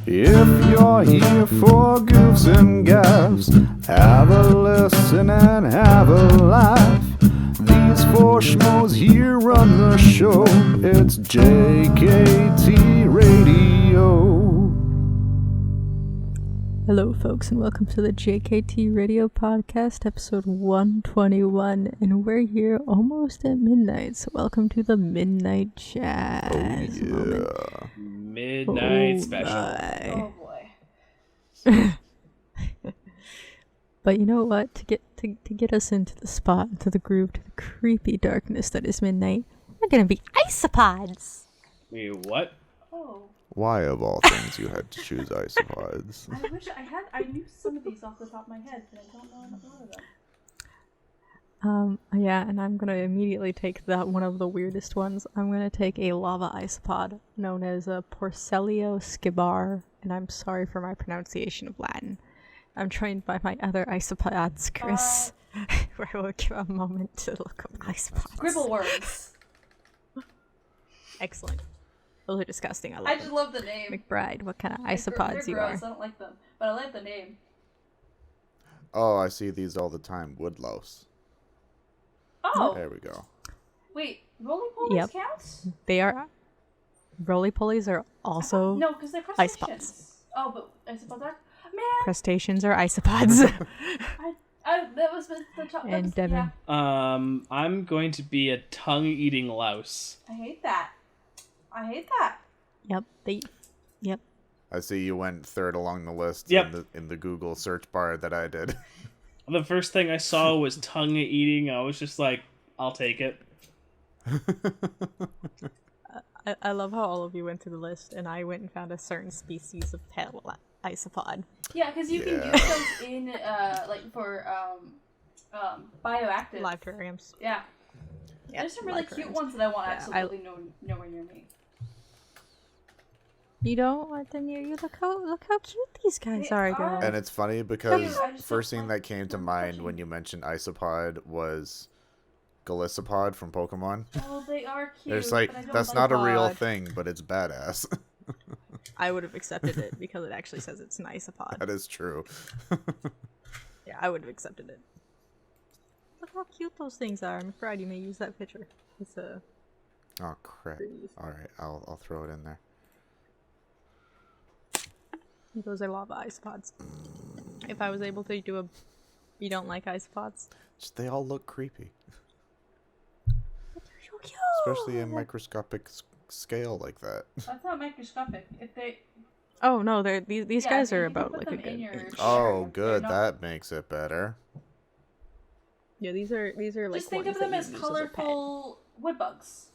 If you're here for goofs and gaffs, have a listen and have a laugh. These four schmoes here run the show. It's JKT Radio. Hello, folks, and welcome to the JKT Radio Podcast, episode 121. And we're here almost at midnight, so welcome to the Midnight Jazz moment. Midnight special. Oh boy. But you know what? To get us into the spot, into the groove, to the creepy darkness that is midnight, we're gonna be isopods. Wait, what? Oh. Why, of all things, you had to choose isopods? I wish I knew some of these off the top of my head, but I don't know a lot of them. Yeah, and I'm gonna immediately take that one of the weirdest ones. I'm gonna take a lava isopod known as a Porcellio scibar, and I'm sorry for my pronunciation of Latin. I'm trained by my other isopods, Chris, where I will give a moment to look up isopods. Scribble words. Excellent. Those are disgusting. I love I them. just love the name. McBride, what kind of They're isopods you gross. are? I don't like them, but I like the name. Oh, I see these all the time. Woodlouse. Oh, There we go. wait, roly-polies count? They are. Roly-polies are also No, because they're isopods. crustaceans. Oh, but isopods are? Man, crustaceans are isopods. that was the top. And was, Devin. yeah. I'm going to be a tongue-eating louse. I hate that. Yep. I see you went third along the list Yep. in the Google search bar that I did. The first thing I saw was tongue-eating. I was just like, I'll take it. I love how all of you went through the list, and I went and found a certain species of pale isopod. Yeah, because you can Yeah. use those in, like, for, bioactive. Live terrariums. Yeah. Yep, There's some really live cute terrariums. ones that I want Yeah, absolutely nowhere near me. You don't want them near you. Look how cute these guys They are, are. guys. And it's funny because I just first don't thing like that came to them mind touching. when you mentioned isopod was Golisopod from Pokemon. Oh, they are cute. There's like, but I don't that's like not a real Isopod. thing, but it's badass. I would have accepted it because it actually says it's an isopod. That is true. Yeah, I would have accepted it. Look how cute those things are. I'm proud you may use that picture. It's a. Oh crap! All right, I'll throw it in there. Those are lava isopods. If I was able to do a, you don't like isopods? Just, they all look creepy, They're so cute. especially in microscopic scale like that. That's not microscopic. If they. Oh no, they're these Yeah, guys you are can about put like a them in good. your Oh, terrarium. good. They're not- That makes it better. Yeah, these are like. Just think ones of them that as you use a pet. colorful wood bugs.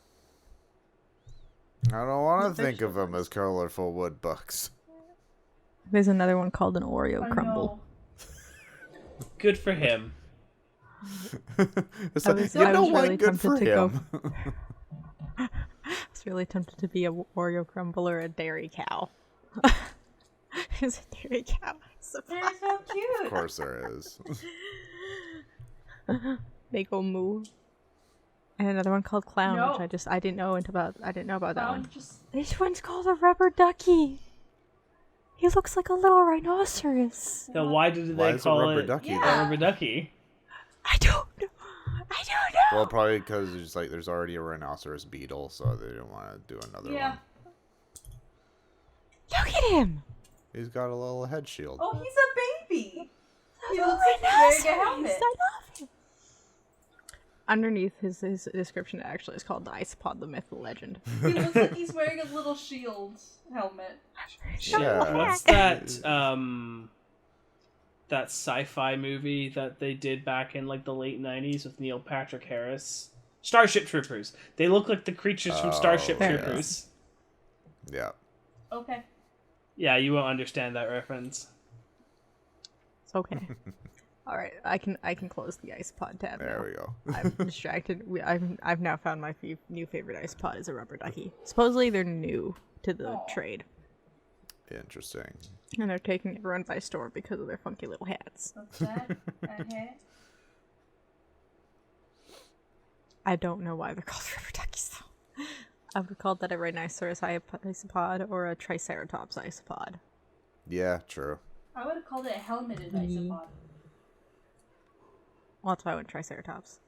I don't want to They're think of them as colorful wood bugs. There's another one called an Oreo I crumble. know. Good for him. It's I like, was- you I know was what? really Good for tempted to go- him. I was really tempted to be a Oreo crumble or a dairy cow. Is a dairy cow? They're so Of cute. course there is. They go moo. And another one called clown, No. which I didn't know about that Clown one. just. This one's called a rubber ducky. He looks like a little rhinoceros. Then why did Why they is a call rubber it ducky a Yeah. rubber ducky? I don't know. Well, probably because there's already a rhinoceros beetle, so they didn't want to do another Yeah. one. Look at him. He's got a little head shield. Oh, he's a baby. He A looks like he's wearing a rhinoceros. helmet. I love him. Underneath his description, it actually is called the Isopod, the myth, the legend. He looks like he's wearing a little shield helmet. Yeah. What's that that sci-fi movie that they did back in like the late 90s with Neil Patrick Harris? Starship Troopers. They look like the creatures from Starship Oh, yes. Troopers. Yeah. Okay. Yeah, you won't understand that reference. It's okay. All right, I can close the Isopod tab There now. we go. I'm distracted. I've now found my new favorite Isopod is a rubber ducky. Supposedly they're new to the Aw. trade, Interesting. and they're taking everyone by storm because of their funky little hats. What's that? Okay. I don't know why they're called rubber duckies though. I would call that a rhinoceros isopod or a triceratops isopod. Yeah, true. I would have called it a helmeted isopod. Well, that's why I went Triceratops.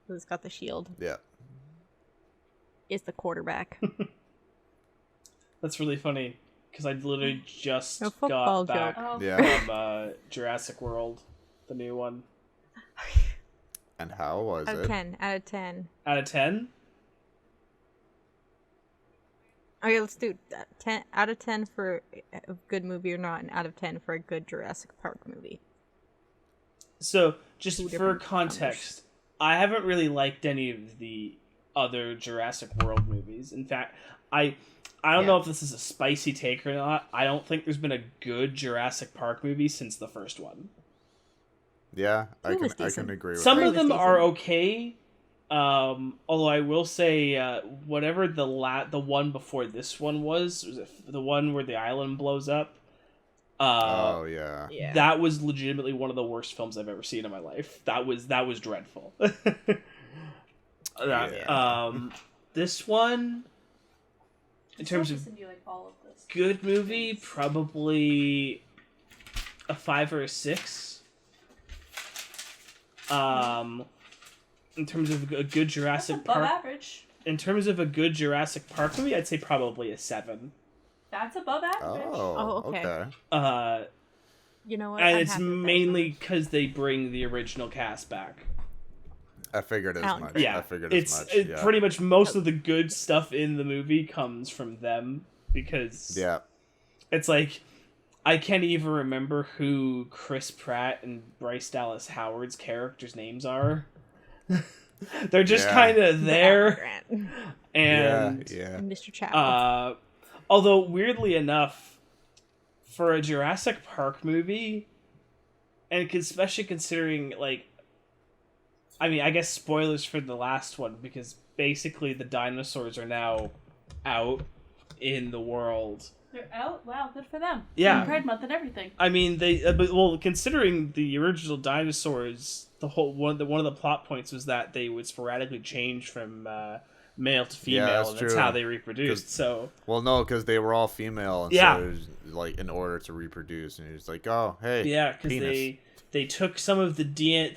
It's got the shield. Yeah. It's the quarterback. That's really funny because I literally just A football got back joke. Oh, Yeah. from Jurassic World, the new one. And how was Out of it? 10. Out of 10. Out of 10? Okay, let's do 10 out of 10 for a good movie or not, and out of 10 for a good Jurassic Park movie. So, just Two for different context, I haven't really liked any of the other Jurassic World movies. In fact, I don't know if this is a spicy take or not. I don't think there's been a good Jurassic Park movie since the first one. Yeah, I was can decent. agree with Some that. of them decent. are okay. Although I will say, whatever the one before this one was it the one where the island blows up? Oh yeah. Yeah. That was legitimately one of the worst films I've ever seen in my life. That was dreadful. This one, in terms of you like all of this. good movie, probably a 5 or a 6. In terms of a good That's Jurassic above Park, average. in terms of a good Jurassic Park movie, I'd say probably a 7. That's above average. Oh, okay. okay. You know what? And I'm it's happy with that mainly because they bring the original cast back. I figured as Alan much. Grant. Yeah, I figured it's as much. Yeah. pretty much most of the good stuff in the movie comes from them because Yeah. it's like I can't even remember who Chris Pratt and Bryce Dallas Howard's characters' names are. They're just Yeah. kind of one. there, Grant. and Yeah. Mr. Chow. although weirdly enough, for a Jurassic Park movie, and especially considering I mean, I guess spoilers for the last one because basically the dinosaurs are now out in the world. They're out. Wow, good for them. Yeah. Pride Month and everything. I mean, considering the original dinosaurs, the whole one of the plot points was that they would sporadically change from male to female, that's and that's true. how they reproduced. 'Cause- So Well, no, because they were all female, and Yeah. so it was, like in order to reproduce, and it's like, oh, hey, yeah, because penis. they took some of the DNA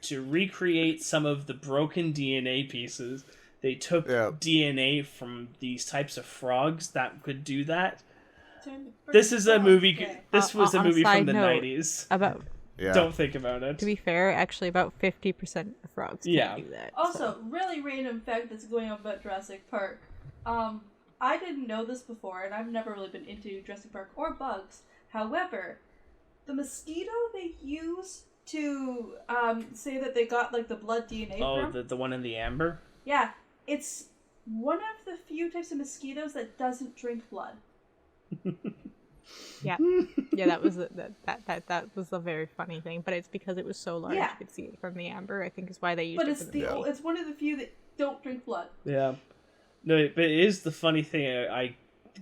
to recreate some of the broken DNA pieces. They took Yeah. DNA from these types of frogs that could do that. Turn the This is a birds movie. off. This was a On a movie from side the note, 90s. About Yeah. Don't think about it. to be fair, actually about 50% of frogs can't Yeah. do that. Also, really random fact that's going on about Jurassic Park. I didn't know this before, and I've never really been into Jurassic Park or bugs. However, the mosquito they use to say that they got like the blood DNA Oh, from, the one in the amber. yeah, it's one of the few types of mosquitoes that doesn't drink blood. Yeah, that was that was a very funny thing, but it's because it was so large Yeah. you could see it from the amber. I think is why they used But it it's for the movie. it's one of the few that don't drink blood. Yeah. No, but it is the funny thing I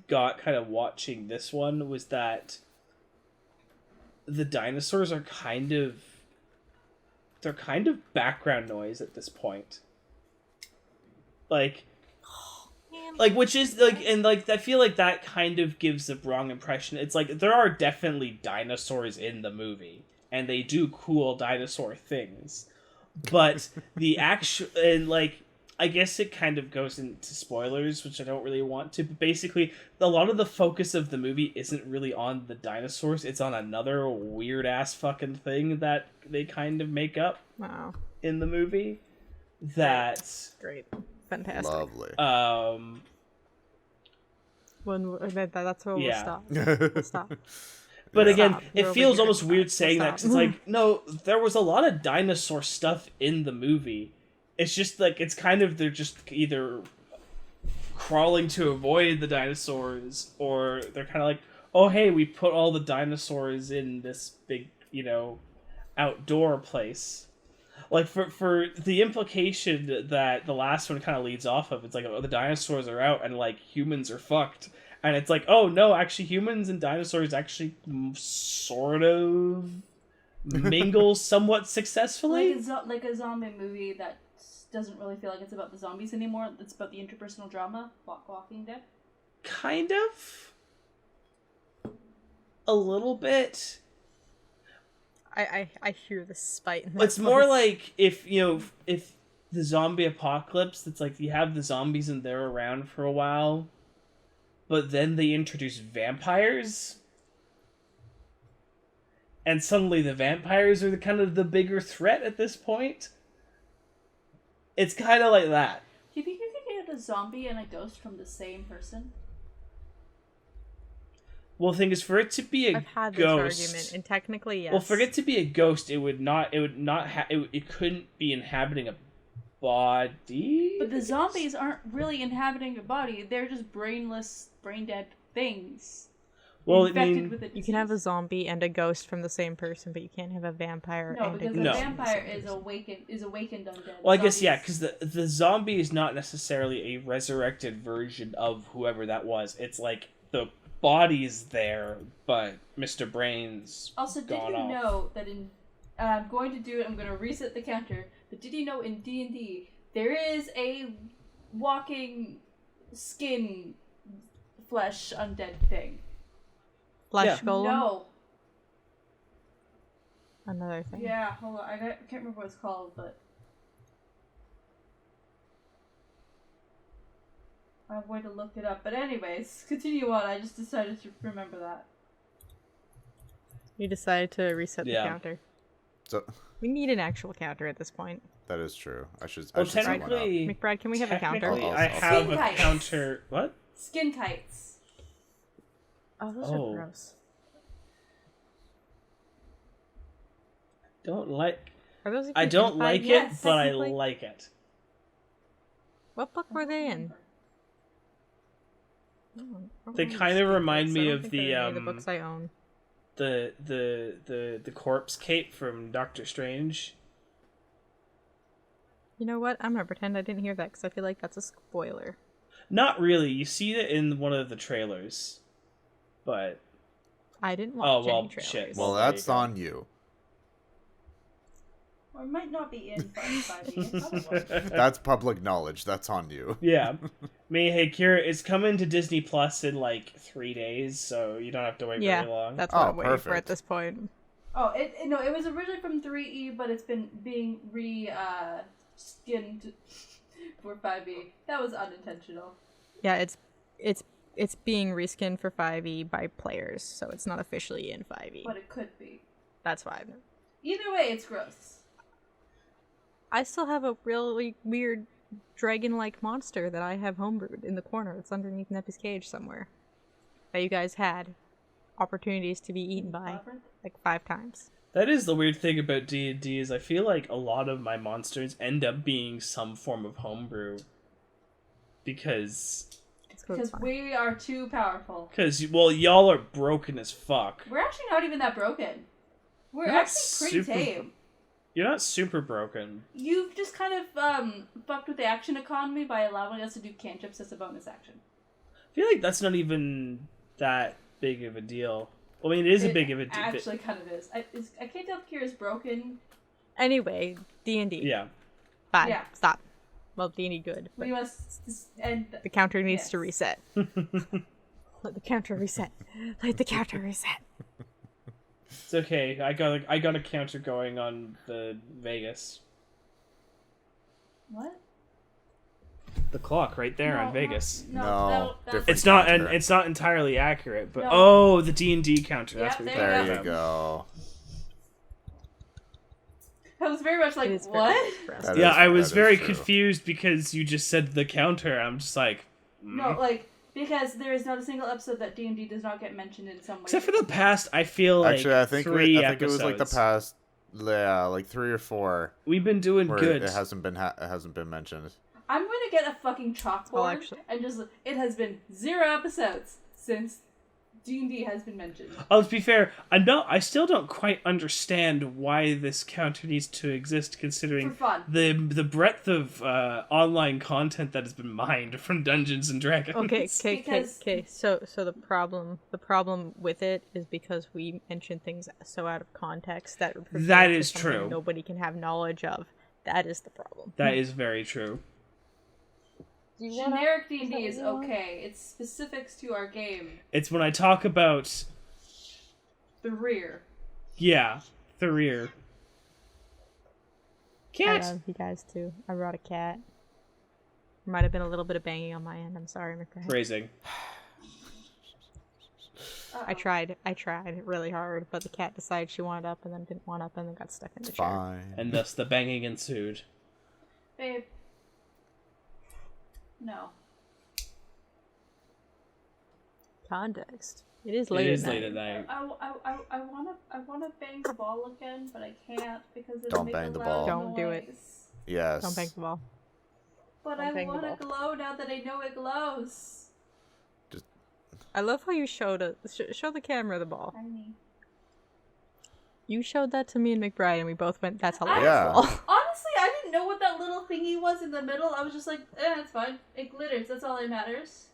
got kind of watching this one was that the dinosaurs are kind of background noise at this point. Which is I feel like that kind of gives the wrong impression. It's like there are definitely dinosaurs in the movie and they do cool dinosaur things. But the actual and I guess it kind of goes into spoilers, which I don't really want to, but basically a lot of the focus of the movie isn't really on the dinosaurs, it's on another weird ass fucking thing that they kind of make up Wow, in the movie. That's great, fantastic. Lovely. That's where we'll Yeah. stop. We'll stop. But Yeah. again, Stop. it We're feels over almost here. weird saying that 'cause it's Stop. like, no, there was a lot of dinosaur stuff in the movie. It's just it's kind of they're just either crawling to avoid the dinosaurs, or they're kind of like, oh hey, we put all the dinosaurs in this big, outdoor place. Like for the implication that the last one kind of leads off of, it's like, oh, the dinosaurs are out and humans are fucked. And it's like, oh no, actually humans and dinosaurs actually sort of mingle somewhat successfully. Like a zombie movie that doesn't really feel like it's about the zombies anymore. It's about the interpersonal drama. Walking Dead. Kind of. a little bit. I hear the spite in that It's more voice. like if the zombie apocalypse, it's like you have the zombies and they're around for a while, but then they introduce vampires, and suddenly the vampires are the kind of the bigger threat at this point. It's kind of like that. Do you think you could get a zombie and a ghost from the same person? Well, the thing is, for it to be a I've had ghost, this argument, and technically, yes. well, for it to be a ghost, it couldn't be inhabiting a body. But the zombies aren't really inhabiting a body. They're just brainless, brain-dead things. Well, Infected with a You can have a disease. zombie and a ghost from the same person, but you can't have a vampire No, and a because ghost. a No. from the vampire same is person. awakened undead. Well, I guess, yeah, Zombies- because the zombie is not necessarily a resurrected version of whoever that was. It's like the body's there, but Mr. Brain's Also, did gone you off. know that in... I'm going to do it, I'm going to reset the counter, but did you know in D&D, there is a walking skin flesh undead thing? Flesh Yeah. golem? No. Another thing. Yeah, hold on, I can't remember what it's called, but... I'm going to look it up. But anyways, continue on. I just decided to remember that. You decided to reset Yeah. the counter. So We need an actual counter at this point. that is true. I should Well, set one up. technically, McBride, can we have a counter? technically, I'll- I I'll- have Skin a kites. counter. What? Skin kites. Oh, those Oh. are gross. Don't like. Are those? I even don't in like 5e? it, Yes, but I technically? like it. What book were they in? Oh, I don't They remember kind of skin remind kites. me I don't of think the, they're any of the books I own. The corpse cape from Doctor Strange. You know what? I'm gonna pretend I didn't hear that because I feel like that's a spoiler. Not really. You see it in one of the trailers, but I didn't watch Oh, well, any trailers. shit. Well, There you that's go. on you. Or it might not be in 5e. I thought it was. That's public knowledge. That's on you. Yeah. Hey, Kira, it's coming to Disney Plus in like 3 days, so you don't have to wait yeah, very long. that's what Oh, I'm waiting for at perfect. this point. Oh, it was originally from 3e, but it's been being skinned for 5e. That was unintentional. Yeah, it's being reskinned for 5e by players, so it's not officially in 5e. But it could be. That's why Either way, it's gross. I still have a really weird dragon-like monster that I have homebrewed in the corner. It's underneath Neppy's cage somewhere. That you guys had opportunities to be eaten by Labyrinth? like 5 times. That is the weird thing about D&D is I feel like a lot of my monsters end up being some form of homebrew. Because It's cool, Because it's fine. we are too powerful. well, y'all are broken as fuck. We're actually not even that broken. We're Not actually pretty super- tame. You're not super broken. You've just kind of fucked with the action economy by allowing us to do cantrips as a bonus action. I feel like that's not even that big of a deal. Well, I mean, it is a big of a deal. Actually, kind of is. I can't tell if Kira's broken. Anyway, D&D. Yeah. Bad. Yeah. Stop. Well, D&D good, but We must end. the counter needs to Yes. reset. Let the counter reset. Let the counter reset. It's okay. I got a counter going on the Vegas. What? The clock right there on Vegas. No, different. It's not counter. it's not entirely accurate, but No. oh, the D&D counter. That's Yeah, what there you're There talking you about. go. I was very much like, It is very what? expressed. That Yeah, is- I was that is very true. confused because you just said the counter. I'm just like, No, like, because there is not a single episode that D&D does not get mentioned in some way. except for the past. I feel like Actually, I think three it was like the episodes. past, yeah, like 3 or 4 We've been doing where good. it hasn't been mentioned. I'm going to get a fucking chalkboard actually- and just, it has been 0 episodes since D&D has been mentioned. Oh, to be fair, I still don't quite understand why this counter needs to exist, considering For fun. the breadth of online content that has been mined from Dungeons and Dragons. Okay. Because- So the problem with it is because we mention things so out of context that refer That to is something true. Nobody can have knowledge of. That is the problem. That is very true. Generic D&D that is what you want? okay. It's specifics to our game. It's when I talk about The rear. Yeah, the rear. I Cat. love you guys too. I brought a cat. Might have been a little bit of banging on my end. I'm sorry, McBride. Phrasing. I tried really hard, but the cat decided she wanted up and then didn't want up and then got stuck in the chair. Fine. And thus the banging ensued. Babe. No. Context. It is It late is at late night. at night. I wanna bang the ball again, but I can't because it'll Don't make bang a the loud ball. Don't do it. noise. Yes. Don't bang the ball. But Don't I bang the wanna ball. glow now that I know it glows. I love how you showed show the camera the ball. Tiny. You showed that to me and McBride, and we both went, "That's a Yeah. ball." Honestly, I didn't know what that little thingy was in the middle. I was just like, it's fine. It glitters. That's all that matters.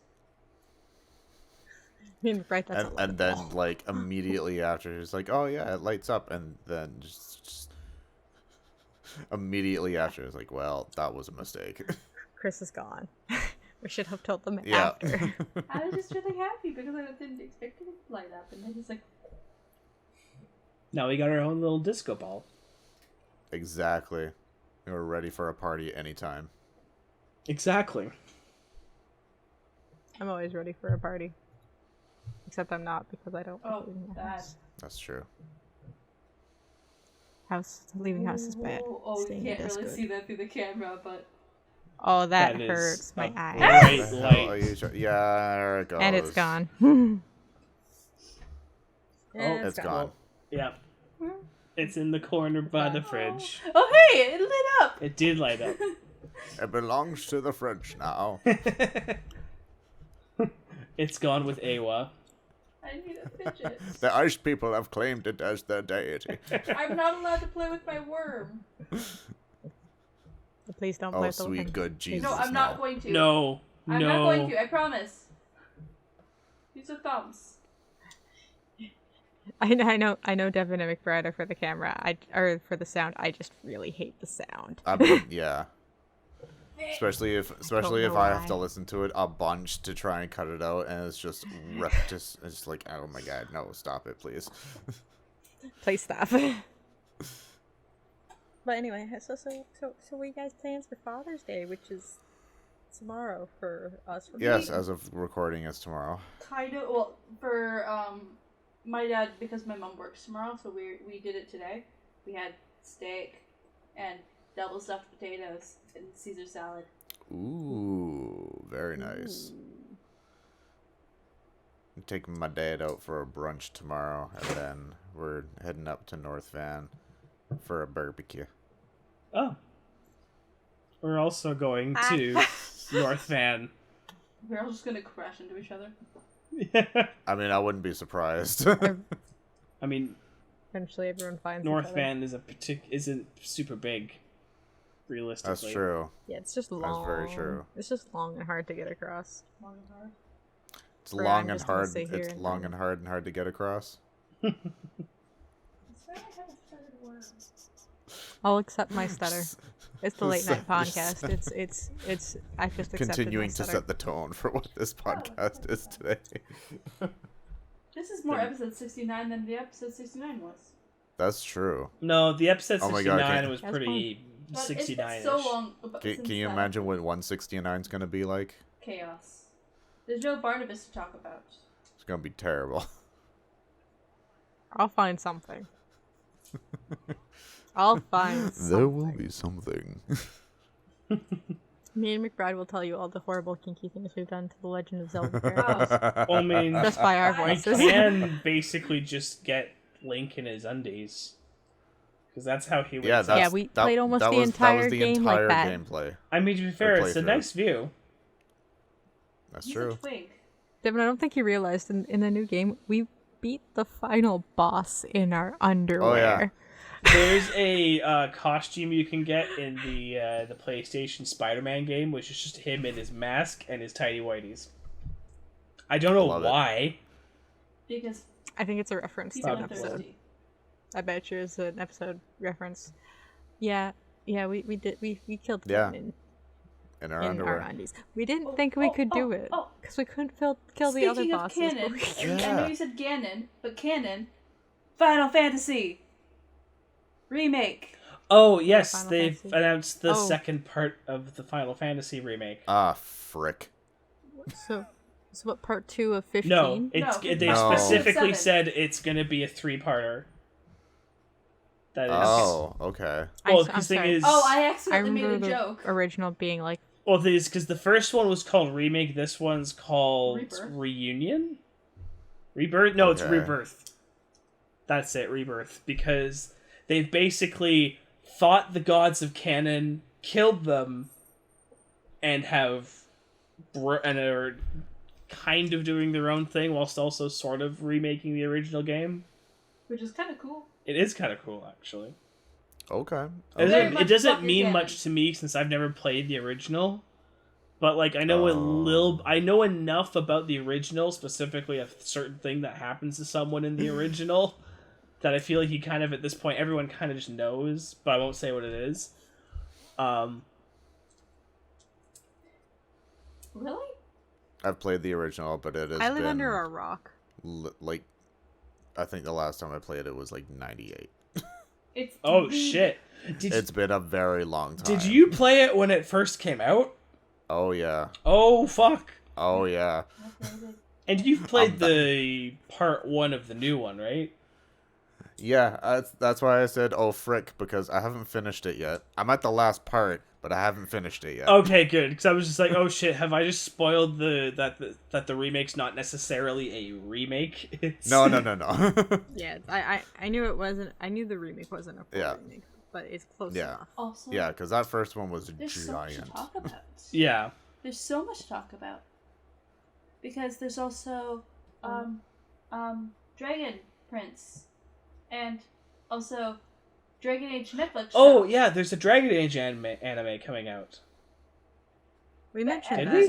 Me and McBride, that's a And then like immediately after, he's like, "Oh yeah, it lights up," and then just immediately after, it's like, "Well, that was a mistake." Chris is gone. We should have told them Yeah. after. I was just really happy because I didn't expect it to light up, and then he's like, Now we got our own little disco ball. Exactly. We're ready for a party anytime. Exactly. I'm always ready for a party. Except I'm not because I don't Oh, like leaving the that. house. That's true. Leaving house is bad. Oh, you Staying can't is really good. see that through the camera, but Oh, that That is hurts my a eye. bright What the hell light. are you yeah, there it goes. And it's gone. Oh, It's gone. Yeah. It's in the corner by the fridge. oh hey, it lit up. It did light up. It belongs to the French now. It's gone with Awa. I need a fidget. The ice people have claimed it as their deity. I'm not allowed to play with my worm. Please don't Oh, play with the sweet worm. good Jesus. No, I'm not going to. No. I'm no. not going to. I promise. Use your thumbs. I know Devin and McBride are for the camera. Or for the sound. I just really hate the sound. Yeah. Especially if know I have to why. listen to it a bunch to try and cut it out, and it's just it's just like, oh my god, no, stop it, please. Please stop. But anyway, so what you guys plans for Father's Day, which is tomorrow for us? Yes, as of recording, it's tomorrow. Kind of. Well, for my dad, because my mom works tomorrow, so we did it today. We had steak and double stuffed potatoes and Caesar salad. Ooh, very nice. I'm taking my dad out for a brunch tomorrow, and then we're heading up to North Van for a barbecue. Oh. We're also going to North Van. We're all just gonna crash into each other. I mean, I wouldn't be surprised. I mean, Eventually, everyone finds North each other. Van isn't super big, realistically. That's true. Yeah, it's just long. That's very true. It's just long and hard to get across. Long and hard. It's Or long I'm and just gonna hard. stay here It's and long then- and hard to get across. It's why I haven't started work. I'll accept my stutter. It's the late night podcast. It's. I just accepted Continuing my to stutter. set the tone for what this podcast is today. This is more episode 69 than the episode 69 was. That's true. No, the episode Oh my 69 God, was That's pretty But it's 69 been so long. Can you imagine what 169 is gonna be like? Chaos. There's no Barnabas to talk about. It's gonna be terrible. I'll find something. I'll find something. There will be something. Me and McBride will tell you all the horrible kinky things we've done to the Legend of Zelda characters. Well, I mean, Just by our we voices. can basically just get Link in his undies. Because that's how he would. Yeah, Yeah, we played almost the entire game like that. gameplay. I mean, to be fair, it's a playthrough. nice view. That's He's true. a twink. Devin, I don't think you realized in the new game, we beat the final boss in our underwear. There's a costume you can get in the PlayStation Spider-Man game, which is just him in his mask and his tidy whities. I don't know Love it. why. Because I think it's a reference to people an are episode. thirsty. I bet you it's an episode reference. Yeah, we killed Yeah. Ganon In our in underwear. our undies. We didn't think we could do it because we couldn't kill the other Speaking of bosses. canon, but we- I know you said Ganon, but canon, Final Fantasy remake. Oh yes, Final they've Fantasy. announced the Oh. second part of the Final Fantasy remake. Ah, frick. So what, part 2 of 15? No, it's No, they No. specifically 7. said it's gonna be a 3-parter. That is. Oh, okay. Well, I'm the thing sorry. is, Oh, I I accidentally made remember a the joke. original being like, well, the thing is because the first one was called remake. This one's called Rebirth? reunion. Rebirth? No, it's Okay. rebirth. That's it, rebirth. Because they've basically fought the gods of canon, killed them, and are kind of doing their own thing whilst also sort of remaking the original game. Which is kind of cool. It is kind of cool, actually. Okay. It Very doesn't, much it doesn't fucking mean canon. much to me since I've never played the original. But like I know enough about the original, specifically a certain thing that happens to someone in the original, that I feel like you kind of at this point everyone kind of just knows, but I won't say what it is. Really? I've played the original, but it has I live been under a rock. like I think the last time I played it was like 98. It's Oh the- shit! Did It's been a very long time. did you play it when it first came out? Oh yeah. Oh fuck! Oh yeah. And you've played the part 1 of the new one, right? Yeah, that's why I said oh frick, because I haven't finished it yet. I'm at the last part, but I haven't finished it yet. Okay, good. Because I was just like, oh shit, have I just spoiled that the remake's not necessarily a remake? It's... No. Yeah, I knew it wasn't. I knew the remake wasn't a full Yeah. remake, but it's close Yeah. enough. Also, Yeah, because that first one was there's so much to giant. talk about. Yeah. There's so much to talk about. Because there's also, Dragon Prince. And also, Dragon Age Netflix show. Oh yeah, there's a Dragon Age anime coming out. We mentioned Did that. we?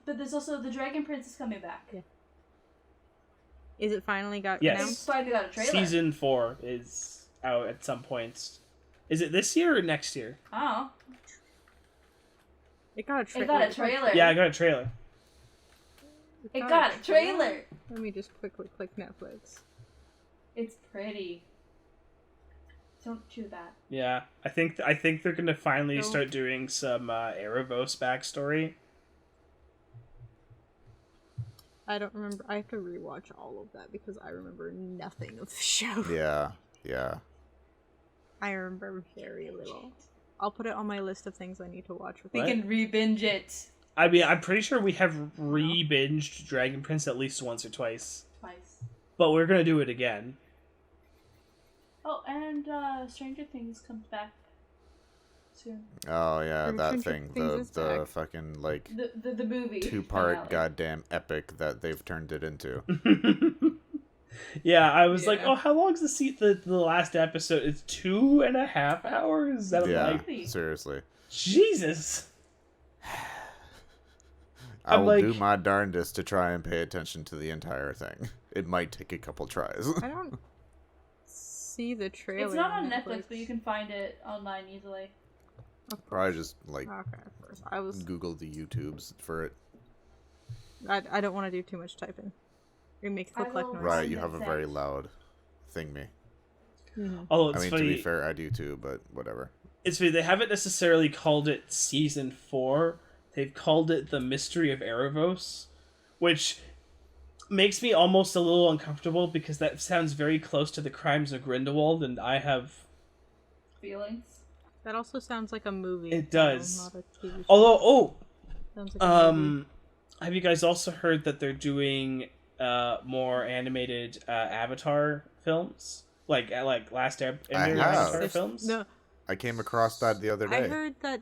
There's also the Dragon Prince is coming back. Yeah. Is it finally got Yes. It's announced? finally got a trailer. Season 4 is out at some point. Is it this year or next year? Oh, It got a it trailer. got a trailer. Yeah, I got a trailer. It got a trailer. Let me just quickly click Netflix. It's pretty. Don't chew that. Yeah, I think they're gonna finally No. start doing some Erebos backstory. I don't remember. I have to rewatch all of that because I remember nothing of the show. Yeah. I remember very little. I'll put it on my list of things I need to watch. With We What? can re-binge it I mean, I'm pretty sure we have re-binged Dragon Prince at least once or twice, twice. but we're gonna do it again. Oh, and Stranger Things comes back soon. Oh yeah, From that Stranger thing. Things The is back. fucking like The movie. 2-part finale. goddamn epic that they've turned it into. Yeah, I was like, Yeah. oh, how long's the last episode? It's 2.5 hours. And I'm Yeah, like, seriously. Jesus. I I'm will like- do my darndest to try and pay attention to the entire thing. It might take a couple tries. I don't see the trailer. It's not on Netflix, but you can find it online easily. Probably just like Okay, of course. I was. Google the YouTubes for it. I don't want to do too much typing. It makes I look like will noise. Right, Find you it have a very sent. loud thing me. Oh, I it's mean, funny. to be fair, I do too, but whatever. It's funny. They haven't necessarily called it Season 4. They've called it The Mystery of Erebos, which makes me almost a little uncomfortable because that sounds very close to The Crimes of Grindelwald, and I have... Feelings. That also sounds like a movie. It does. Not a TV show. Although, Sounds like a movie. have you guys also heard that they're doing more animated Avatar films? Like Last have. Avatar There's- films? No, I came across that the other day. I heard that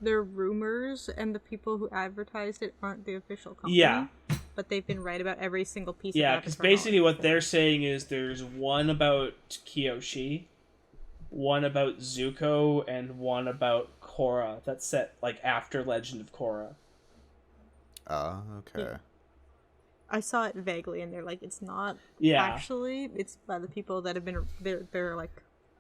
they're rumors, and the people who advertised it aren't the official company. Yeah. But they've been right about every single piece Yeah, of because Avatar basically knowledge what they're saying is there's one about Kyoshi, one about Zuko, and one about Korra that's set like after Legend of Korra. Okay. I saw it vaguely, and they're like, it's not Yeah. actually. It's by the people that have been. They're like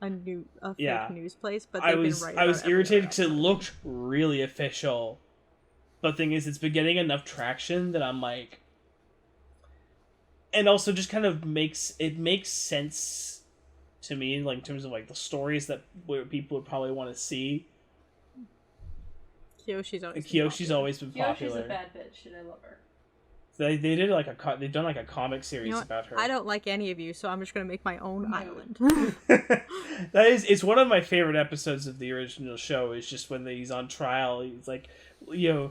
a fake Yeah. news place, but I they've was been right. I was about every irritated other because it Avatar. looked really official, but the thing is, it's been getting enough traction that I'm like, and also just kind of makes sense to me, like in terms of like the stories that where people would probably want to see. Kyoshi's always been popular. Popular. Kyoshi's a bad bitch, and I love her. They did like they've done like a comic series about her. I don't like any of you, so I'm just gonna make my own island. It's one of my favorite episodes of the original show. Is just when he's on trial. He's like, when you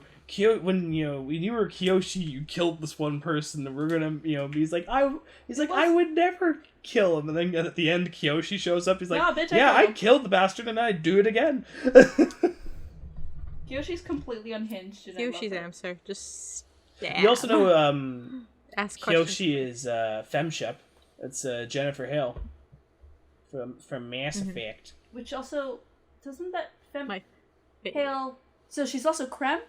were Kyoshi, you killed this one person, and we're gonna, he's like, I would never kill him. And then at the end, Kyoshi shows up. He's like, nah, bitch, I killed the bastard, and I'd do it again. Kyoshi's completely unhinged. And Kyoshi's answer, just. You also know Ask Kyoshi is FemShep. It's Jennifer Hale from Mass Effect. Which also doesn't that My Hale? So she's also Creme.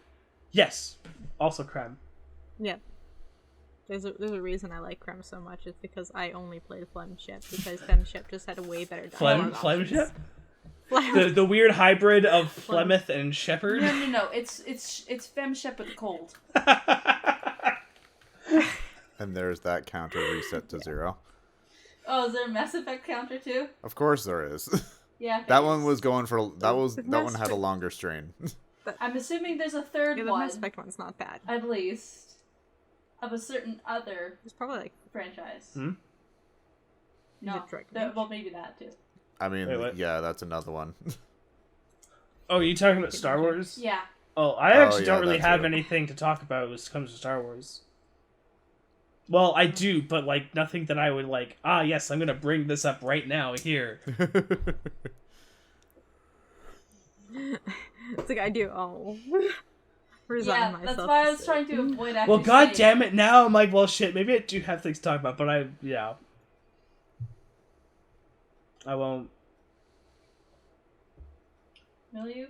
Yes, also Creme. Yeah. There's a reason I like Creme so much. It's because I only played FemShep because FemShep just had a way better dialogue. FemShep? The weird hybrid of Flemeth and Shepherd? No. It's FemShep with a cold. And there's that counter reset to 0. Oh, is there a Mass Effect counter too? Of course there is. Yeah. That one was going for that one had a longer strain. I'm assuming there's a third Yeah, the one. Mass Effect one's not bad. At least. Of a certain other It's probably like franchise. Hmm? No. Dragon Age? Well, maybe that too. I mean, Wait, what? yeah, that's another one. Oh, you talking about Star Wars? Yeah. Oh, I actually don't really that's have it. anything to talk about when it comes to Star Wars. Well, I do, but like nothing that I would like. Yes, I'm gonna bring this up right now here. it's like I do. Resign myself. That's why I was to trying to avoid actually. Well, god saying damn it! Now I'm like, well, shit. Maybe I do have things to talk about, but I won't. Will you?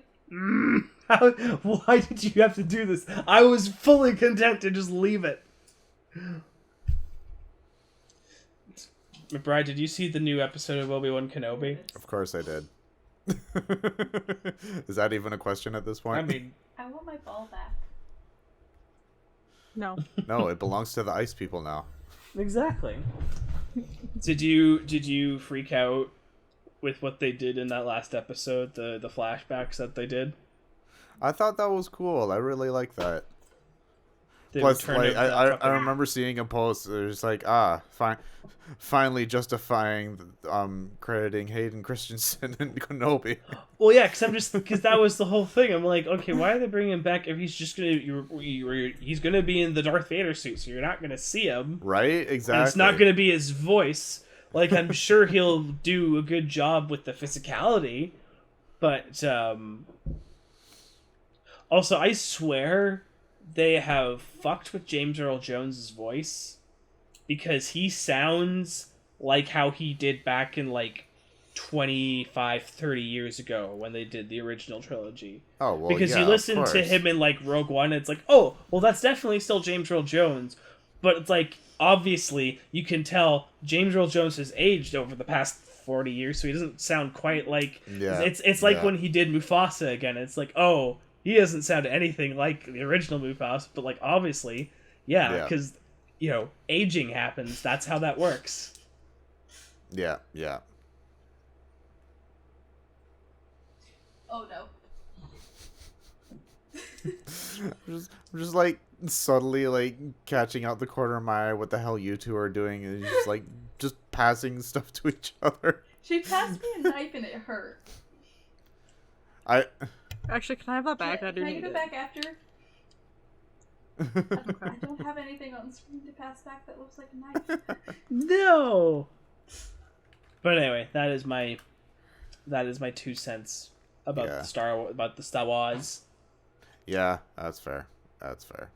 Why did you have to do this? I was fully content to just leave it. McBride, did you see the new episode of Obi-Wan Kenobi? Of course I did. Is that even a question at this point? I mean, I want my ball back. No. No, it belongs to the ice people now. exactly. Did you freak out with what they did in that last episode, the flashbacks that they did? I thought that was cool. I really like that. They Plus, returned like, it- I remember seeing a post. It was like, finally justifying, crediting Hayden Christensen and Kenobi. Well, yeah, because that was the whole thing. I'm like, okay, why are they bringing him back if he's just he's gonna be in the Darth Vader suit, so you're not gonna see him, Right? Exactly. and it's not gonna be his voice. Like, I'm sure he'll do a good job with the physicality, but also, I swear they have fucked with James Earl Jones' voice because he sounds like how he did back in like 25, 30 years ago when they did the original trilogy. Oh, well, Because yeah, you listen of to course. him in like Rogue One, it's like, oh, well, that's definitely still James Earl Jones. But it's like, obviously, you can tell James Earl Jones has aged over the past 40 years, so he doesn't sound quite like... Yeah. It's like Yeah. when he did Mufasa again. It's like, oh, he doesn't sound anything like the original Mufasa, but like, obviously, yeah, because, aging happens. That's how that works. Yeah, yeah. Oh no. I'm just like subtly like catching out the corner of my eye what the hell you two are doing, and just like just passing stuff to each other. She passed me a knife and it hurt. Actually, can I have that back? Can I do I need get it it. back after? I don't have anything on screen to pass back that looks like a knife. No! But anyway, that is my 2 cents about Yeah. the Star Wars. Yeah, that's fair. That's fair.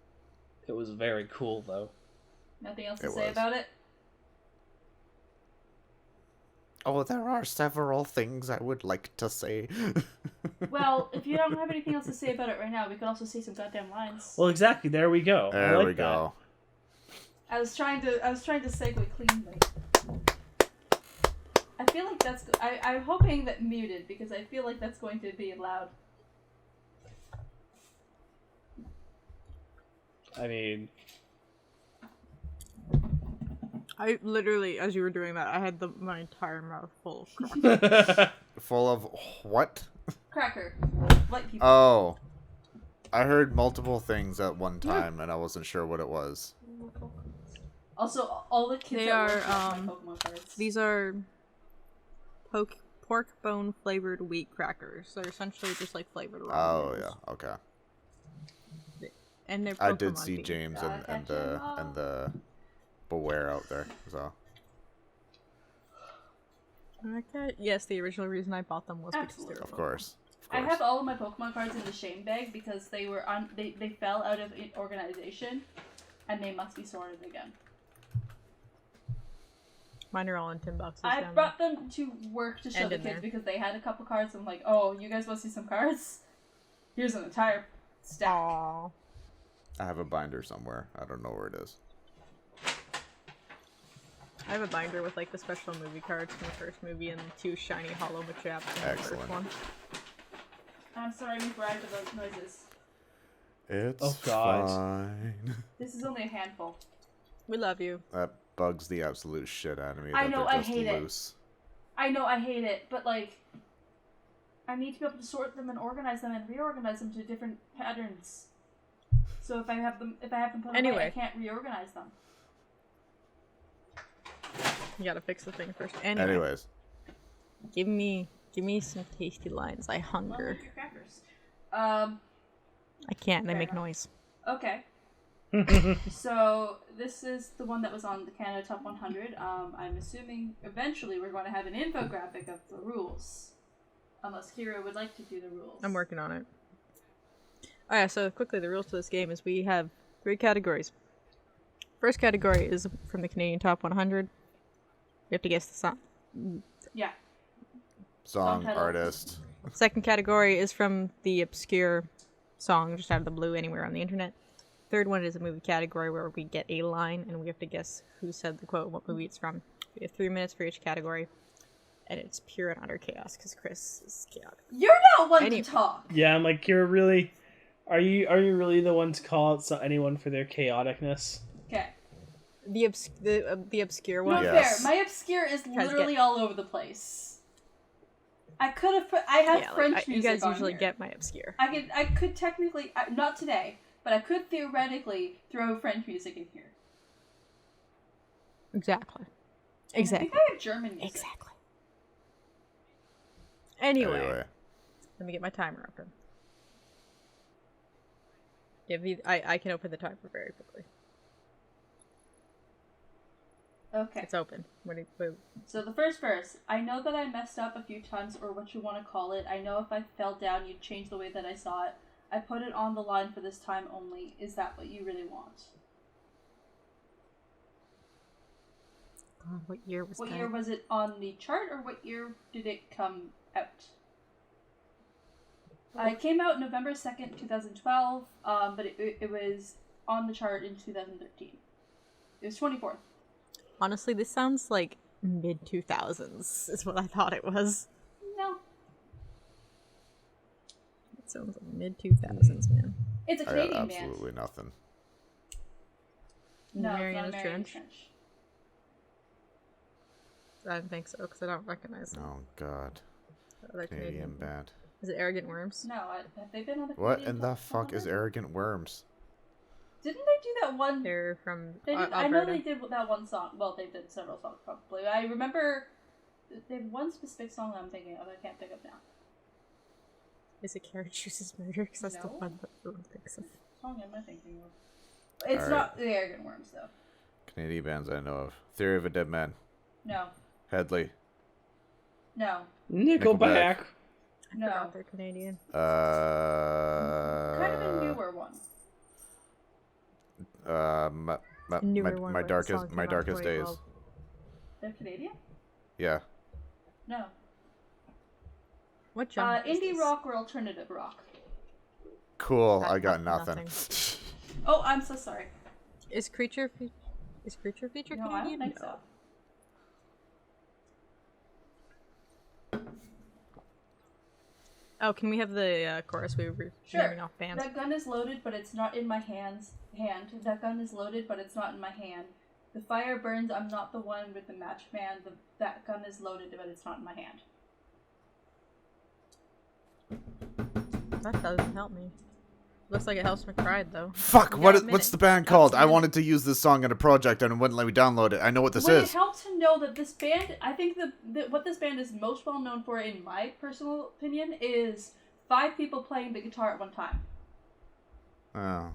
It was very cool, though. Nothing else to It say was. about it? Oh, there are several things I would like to say. Well, if you don't have anything else to say about it right now, we could also say some goddamn lines. Well, exactly. There we go. I There like we that. go. I was trying to segue cleanly. I feel like that's... I'm hoping that muted, because I feel like that's going to be loud. I mean, I literally, as you were doing that, I had my entire mouth full of crackers. Full of what? Cracker. White people. Oh. I heard multiple things at one time, and I wasn't sure what it was. Also, all the kids They at are, work have my Pokemon cards. These are pork bone flavored wheat crackers. They're essentially just like flavored raw. Oh, noodles. yeah, okay. And they're I did Pokemon see themed. James and the Beware out there, so. Okay. Yes, the original reason I bought them was because they were Of course. I have all of my Pokemon cards in the shame bag because they were they fell out of organization, and they must be sorted again. Mine are all in tin boxes. I down brought them to work to show And the in kids there. because they had a couple cards. I'm like, oh, you guys want to see some cards? Here's an entire stack. Aww. I have a binder somewhere. I don't know where it is. I have a binder with like the special movie cards from the first movie and 2 shiny hollow Machaps from the first Excellent. one. I'm sorry, I'm fried for those noises. It's Oh, God. fine. This is only a handful. We love you. That bugs the absolute shit out of me. I that know, they're I just hate it. loose. I know, I hate it, but like, I need to be able to sort them and organize them and reorganize them to different patterns. So if I have them put away, Anyway. I can't reorganize them. You gotta fix the thing first. Anyway, Anyways. give me some tasty lines. I Well, hunger. make your crackers. I can't. They fair make enough. noise. Okay. So this is the one that was on the Canada Top 100. I'm assuming eventually we're going to have an infographic of the rules, unless Kira would like to do the rules. I'm working on it. Oh yeah, so quickly, the rules to this game is we have 3 categories. First category is from the Canadian Top 100. You have to guess the song. Yeah. Song, title. artist. Second category is from the obscure song just out of the blue anywhere on the internet. Third one is a movie category where we get a line and we have to guess who said the quote and what movie it's from. We have 3 minutes for each category. And it's pure and utter chaos because Chris is chaotic. You're not one Anyway. to talk. Yeah, I'm like, you're really... Are you really the one to call out anyone for their chaoticness? Okay. The obscure No, one. Yes. fair. My obscure is Guys, literally all over the place. I could have put. I have Yeah, like, French you music guys on usually here. get my obscure. I could technically not today, but I could theoretically throw French music in here. Exactly. And Exactly. I think I have German music. Exactly. Anyway, Anyway. let me get my timer open. I can open the timer very quickly. Okay. It's open. So the first verse. I know that I messed up a few times, or what you want to call it. I know if I fell down, you'd change the way that I saw it. I put it on the line for this time only. Is that what you really want? God, what year was What that? year was it on the chart, or what year did it come out? It came out November 2nd, 2012, but it was on the chart in 2013. It was 24th. Honestly, this sounds like mid-2000s is what I thought it was. No. It sounds like mid-2000s, man. It's a I got Canadian band. absolutely nothing. No, it's Mariana's not Mariana's Trench? Trench. I don't think so, because I don't recognize them. Oh, God. They're Canadian band. Is it Arrogant Worms? No, have they been on the What Canadian in the Top fuck is 100? Arrogant Worms? Didn't they do that one? They're from They did, Alberta. I know they did that one song. Well, they did several songs probably. I remember they had one specific song that I'm thinking of. I can't think of now. Is it Carrot Juice's Murder? Because that's the No. one that everyone thinks of. What song am I thinking of? It's Alright. not the Arrogant Worms though. Canadian bands I know of. Theory of a Dead Man. No. Headley. No. Nickelback. I No. forgot they're Canadian. Kind of a newer one. Newer one, my but the song darkest came my out darkest days. 2012. They're Canadian? Yeah. No. What genre is Indie this? rock or alternative rock. Cool. I I got got nothing. Oh, I'm so sorry. Is Creature Feature No, I Canadian? don't think so. Oh, can we have the chorus? We were Sure. naming off bands. That gun is loaded, but it's not in my hand. That gun is loaded, but it's not in my hand. The fire burns, I'm not the one with the match man. That gun is loaded, but it's not in my hand. That doesn't help me. Looks like it helps McBride, though. Fuck, what's the band called? I wanted to use this song in a project and it wouldn't let me download it. I know what this Would is. it help to know that this band, I think what this band is most well known for, in my personal opinion, is 5 people playing the guitar at one time. Oh.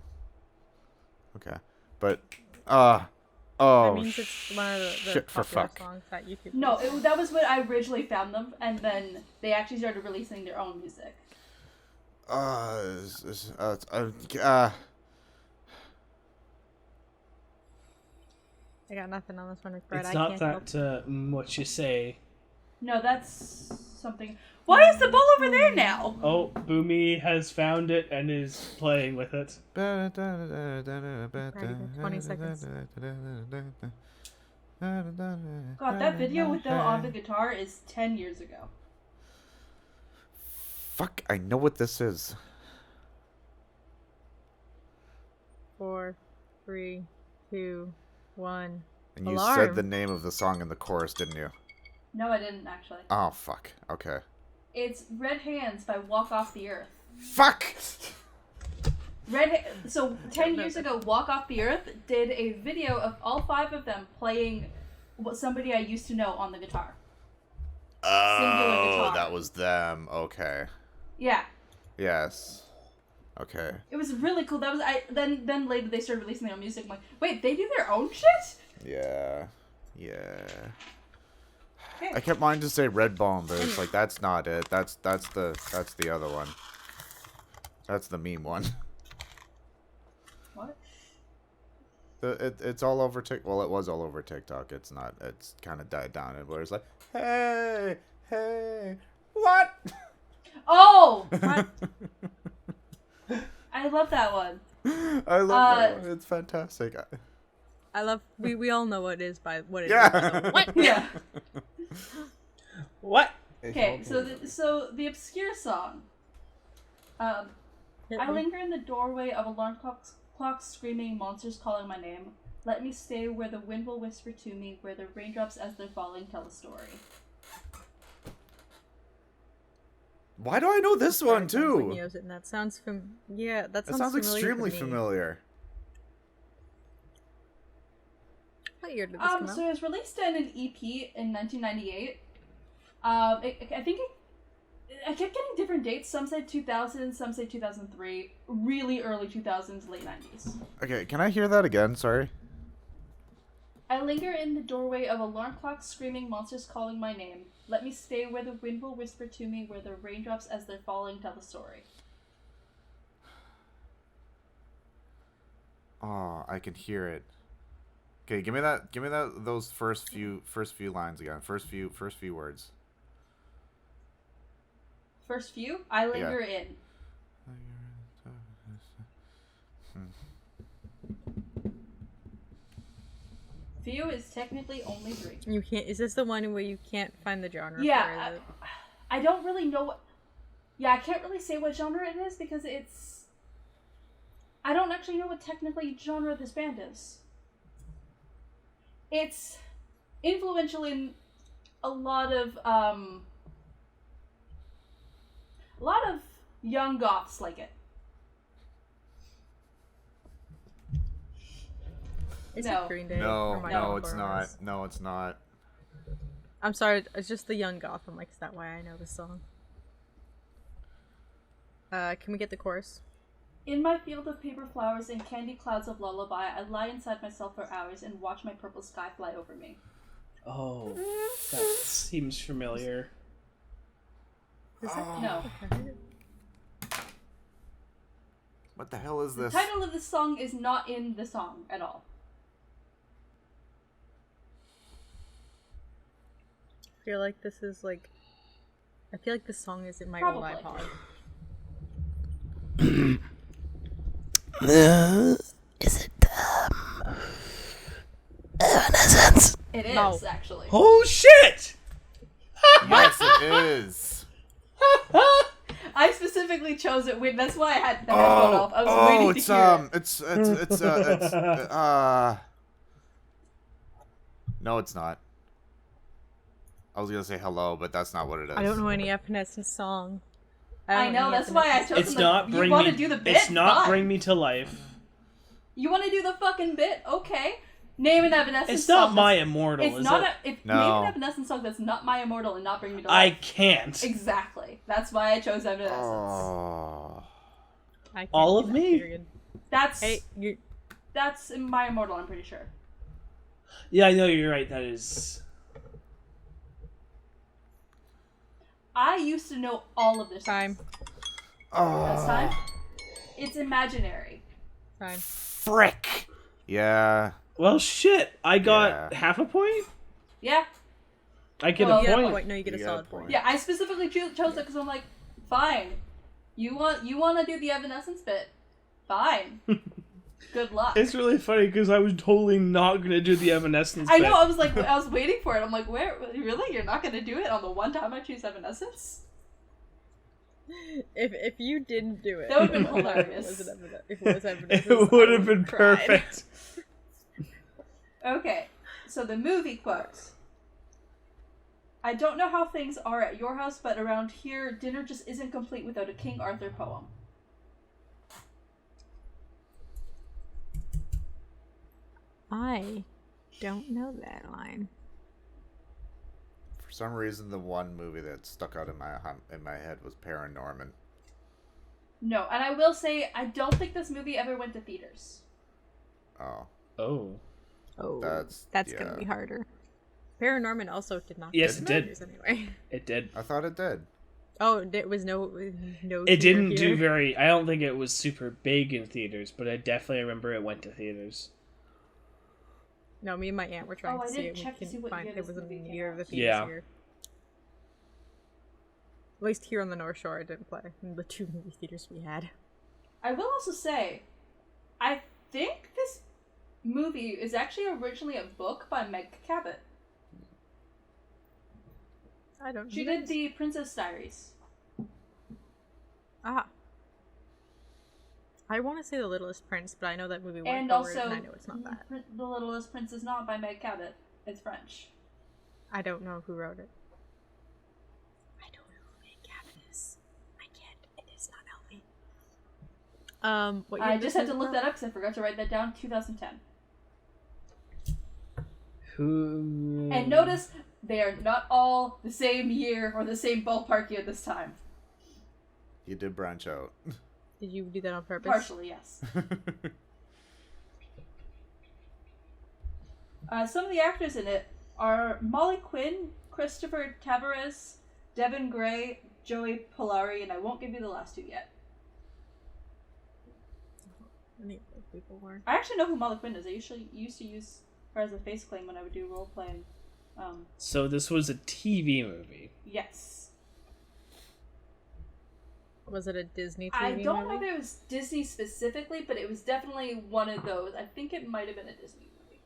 Okay. But, that means it's one of the shit for popular fuck. songs that you could No, that was what I originally found them, and then they actually started releasing their own music. I got nothing on this one, McBride. It's I not can't that what you say. No, that's something. Why is the ball over there now? Oh, Boomy has found it and is playing with it. Ready, 20 seconds. God, that video with them on the guitar is 10 years ago. Fuck, I know what this is. 4, 3, 2, 1. And you Alarm. said the name of the song in the chorus, didn't you? No, I didn't actually. Oh, fuck. Okay. It's Red Hands by Walk Off the Earth. Fuck! So 10 years ago, Walk Off the Earth did a video of all 5 of them playing somebody I used to know on the guitar. Singular Oh, guitar. that was them. Okay. Yeah. Yes. Okay. It was really cool. That was then later they started releasing their own music. I'm like, wait, they do their own shit? Yeah. Yeah. Okay. I kept wanting to say Red Bomb, but it's like that's not it. That's the other one. That's the meme one. What? It's all over TikTok. Well, it was all over TikTok. It's not. It's kind of died down. Where it's like, hey, what? Oh! What? I love that one. I love that one. It's fantastic. I love. We all know what it is by what it is. Yeah. So what? Yeah. What? Okay, so the obscure song. I linger in the doorway of alarm clocks screaming, monsters calling my name. Let me stay where the wind will whisper to me, where the raindrops as they're falling tell a story. Why do I know this one Like too? he knows it, and that sounds yeah, that That sounds sounds familiar extremely to me. familiar. What year did this come out? So it was released in an EP in 1998. I kept getting different dates. Some said 2000, some say 2003. Really early 2000s, late 90s. Okay, can I hear that again? Sorry. I linger in the doorway of alarm clocks screaming, monsters calling my name. Let me stay where the wind will whisper to me, where the raindrops as they're falling tell the story. Oh, I can hear it. Okay, give me that those first few lines again. First few words. First few, I linger in. Few is technically only 3. You can't. Is this the one where you can't find the genre? Yeah, for it? I don't really know what... Yeah, I can't really say what genre it is because it's... I don't actually know what technically genre this band is. It's influential in a lot of young goths like it. Is No. it Green Day? No, or My no, Chemical it's Romance? not. No, it's not. I'm sorry. It's just the young goth. I'm like, is that why I know this song? Can we get the chorus? In my field of paper flowers and candy clouds of lullaby, I lie inside myself for hours and watch my purple sky fly over me. Oh, that seems familiar. Is that? No. Okay. What the hell is The this? title of this song is not in the song at all. I feel like this is like. I feel like this song is in my Probably. old iPod. Is it Evanescence? It is, No. actually. Oh shit! Yes, it is. I specifically chose it. Wait, that's why I had the headphone off. I was waiting to hear it. It's No, it's not. I was gonna say hello, but that's not what it is. I don't know any Evanescence song. I know, that's why I chose It's them. not You bring want to me. do the bit? It's not Fine. bring me to life. You want to do the fucking bit? Okay. Name an Evanescence It's song. not My Immortal. It's is not it? name No. an Evanescence song that's not My Immortal and not Bring Me to I Life. can't. Exactly. That's why I chose Evanescence. Oh. I can't All do of that, me? period. That's Hey, you. that's in My Immortal. I'm pretty sure. Yeah, I know you're right. That is. I used to know all of this. Time. That's time. It's imaginary. Time. Frick. Yeah. Well, shit. I got Yeah. half a point. Yeah. I get Well, a You get point. a point. No, you get a You get a solid point. point. Yeah. I specifically chose it because I'm like, fine. You want to do the Evanescence bit? Fine. Good luck. It's really funny because I was totally not gonna do the Evanescence. I bit. know. I was like, I was waiting for it. I'm like, where? Really? You're not gonna do it on the one time I choose Evanescence? If you didn't do it, That would've been hilarious. If it was Evanescence, It would have I been would've cried. perfect. Okay, so the movie quote. I don't know how things are at your house, but around here, dinner just isn't complete without a King Arthur poem. I don't know that line. For some reason, the one movie that stuck out in my head was Paranorman. No, and I will say, I don't think this movie ever went to theaters. Oh. Oh. Oh, That's gonna yeah. be harder. Paranorman also did not. Yes, go it to did. theaters Anyway. It did. I thought it did. Oh, there was no. It didn't do here. very. I don't think it was super big in theaters, but I definitely remember it went to theaters. No, me and my aunt were trying Oh, I to see didn't it. We check to see couldn't what find year it. this Wasn't movie came near out. the theaters Yeah. here. At least here on the North Shore, it didn't play in the 2 movie theaters we had. I will also say, I think this movie is actually originally a book by Meg Cabot. I don't. She know did the Princess Diaries. Ah. I want to say The Littlest Prince, but I know that movie went And forward, also, and I know it's not that. The Littlest Prince is not by Meg Cabot. It's French. I don't know who wrote it. I don't know who Meg Cabot is. I can't. It is not Ellie. What I year just this had to is look from? that up because I forgot to write that down. 2010. Who? And notice they are not all the same year or the same ballpark year this time. You did branch out. Did you do that on purpose? Partially, yes. Some of the actors in it are Molly Quinn, Christopher Tavares, Devin Gray, Joey Polari, and I won't give you the last two yet. Any of those people were. I actually know who Molly Quinn is. I usually used to use her as a face claim when I would do role playing. So this was a TV movie. Yes. Was it a Disney TV I don't movie? know if it was Disney specifically, but it was definitely one of those. I think it might have been a Disney movie.